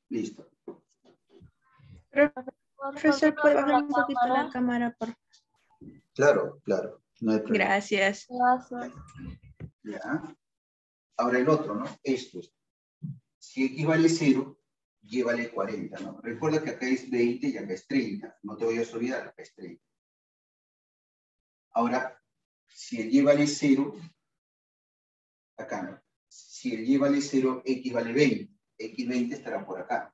Listo. Profesor, ¿puede bajar un poquito la cámara, por favor? Claro, claro. No hay problema. Gracias. Ya. Ahora el otro, ¿no? Esto. Si X vale 0, Y vale 40, ¿no? Recuerda que acá es 20 y acá es 30. No te voy a olvidar, acá es 30. Ahora, si el Y vale 0, acá, ¿no? Si el Y vale 0, X vale 20. X20 estará por acá.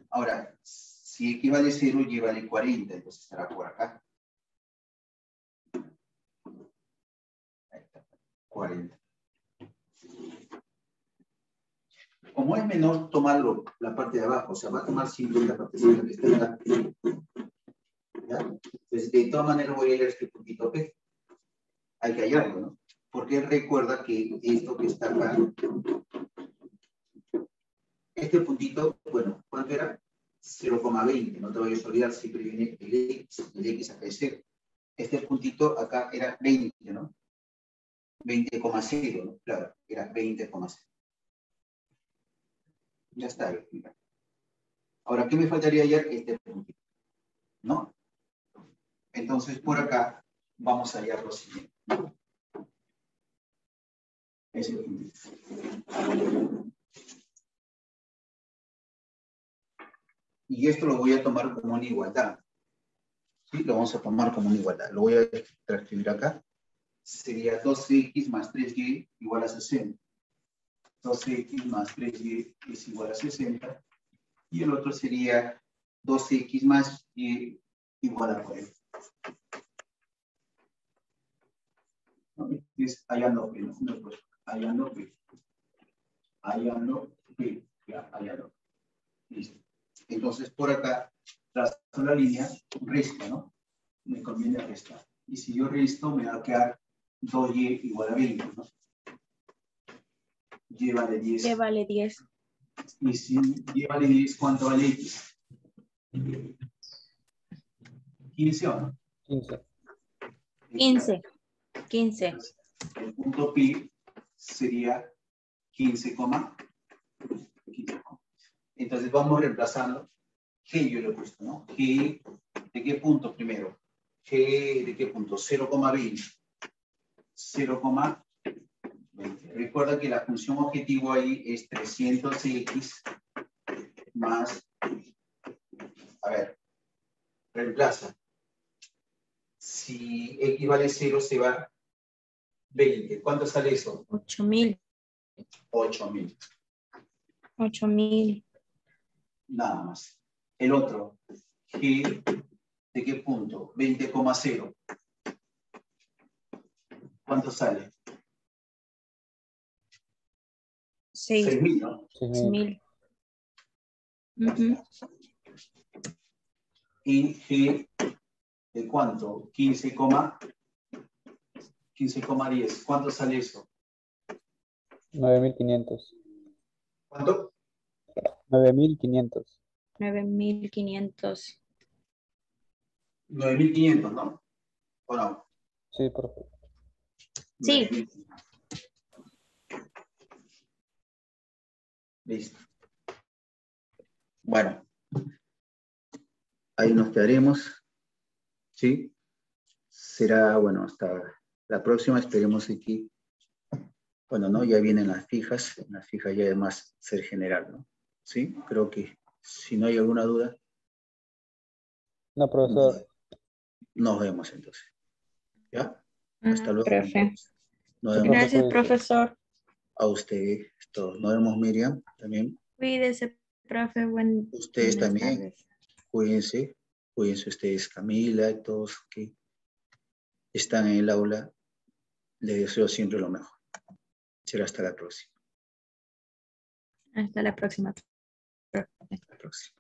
Ahora, si X vale 0, Y vale 40, entonces estará por acá. Ahí está, 40. Como es menor tomarlo la parte de abajo, o sea, va a tomar siempre la partecita que está acá. ¿Ya? Entonces, de todas maneras voy a leer este puntito P. Hay que hallarlo, ¿no? Porque recuerda que esto que está acá, este puntito, bueno, ¿cuánto era? 0,20, no te vayas a olvidar, siempre viene el X acá es 0. Este puntito acá era 20, ¿no? 20,0, ¿no? Claro, era 20,0. Ya está. Mira. Ahora, ¿qué me faltaría hallar? Este puntito, ¿no? Entonces, por acá vamos a hallar lo siguiente. Ese puntito. Y esto lo voy a tomar como una igualdad. ¿Sí? Lo vamos a tomar como una igualdad. Lo voy a transcribir acá. Sería 12x más 3y igual a 60. 12x más 3y es igual a 60. Y el otro sería 12x más y igual a 40. ¿No? Es hallando P, ¿no? Pues, hallando P. Hallando P. Ya, hallando. Listo. Entonces, por acá, trazo la línea, resto, ¿no? Me conviene restar. Y si yo resto, me va a quedar 2y igual a 20, ¿no? Y vale 10. Y vale 10. Y si y vale 10, ¿cuánto vale x? 15 o no? 15. 15. 15. El punto pi sería 15, 15. Entonces vamos reemplazando. G yo le he puesto, ¿no? G, ¿de qué punto primero? G, ¿de qué punto? 0,20. 0,20. Recuerda que la función objetivo ahí es 300x más, a ver, reemplaza. Si x vale 0, se va 20. ¿Cuánto sale eso? 8.000. 8.000. 8.000. Nada más. El otro, G, ¿de qué punto? 20,0. ¿Cuánto sale? 6.000, ¿no? 6.000. Y G, ¿de cuánto? 15,10. ¿Cuánto sale eso? 9.500. ¿Cuánto? 9.500. 9.500. 9.500, ¿no? ¿O no? Sí, perfecto. Sí. 9.500. Listo. Bueno, ahí nos quedaremos. ¿Sí? Será, bueno, hasta la próxima. Esperemos aquí. Bueno, ¿no? Ya vienen las fijas. En las fijas ya además ser general, ¿no? ¿Sí? Creo que si no hay alguna duda. No, profesor. Nos vemos entonces. ¿Ya? Hasta luego. Profe. Nos Sí, vemos. profe, Gracias, cuídese. profesor. A usted. Nos vemos, Miriam, también. Cuídese, profe. Ustedes Buenas también. tardes. Cuídense. Cuídense ustedes, Camila y todos que están en el aula. Les deseo siempre lo mejor. Será hasta la próxima. Hasta la próxima. Hasta la próxima.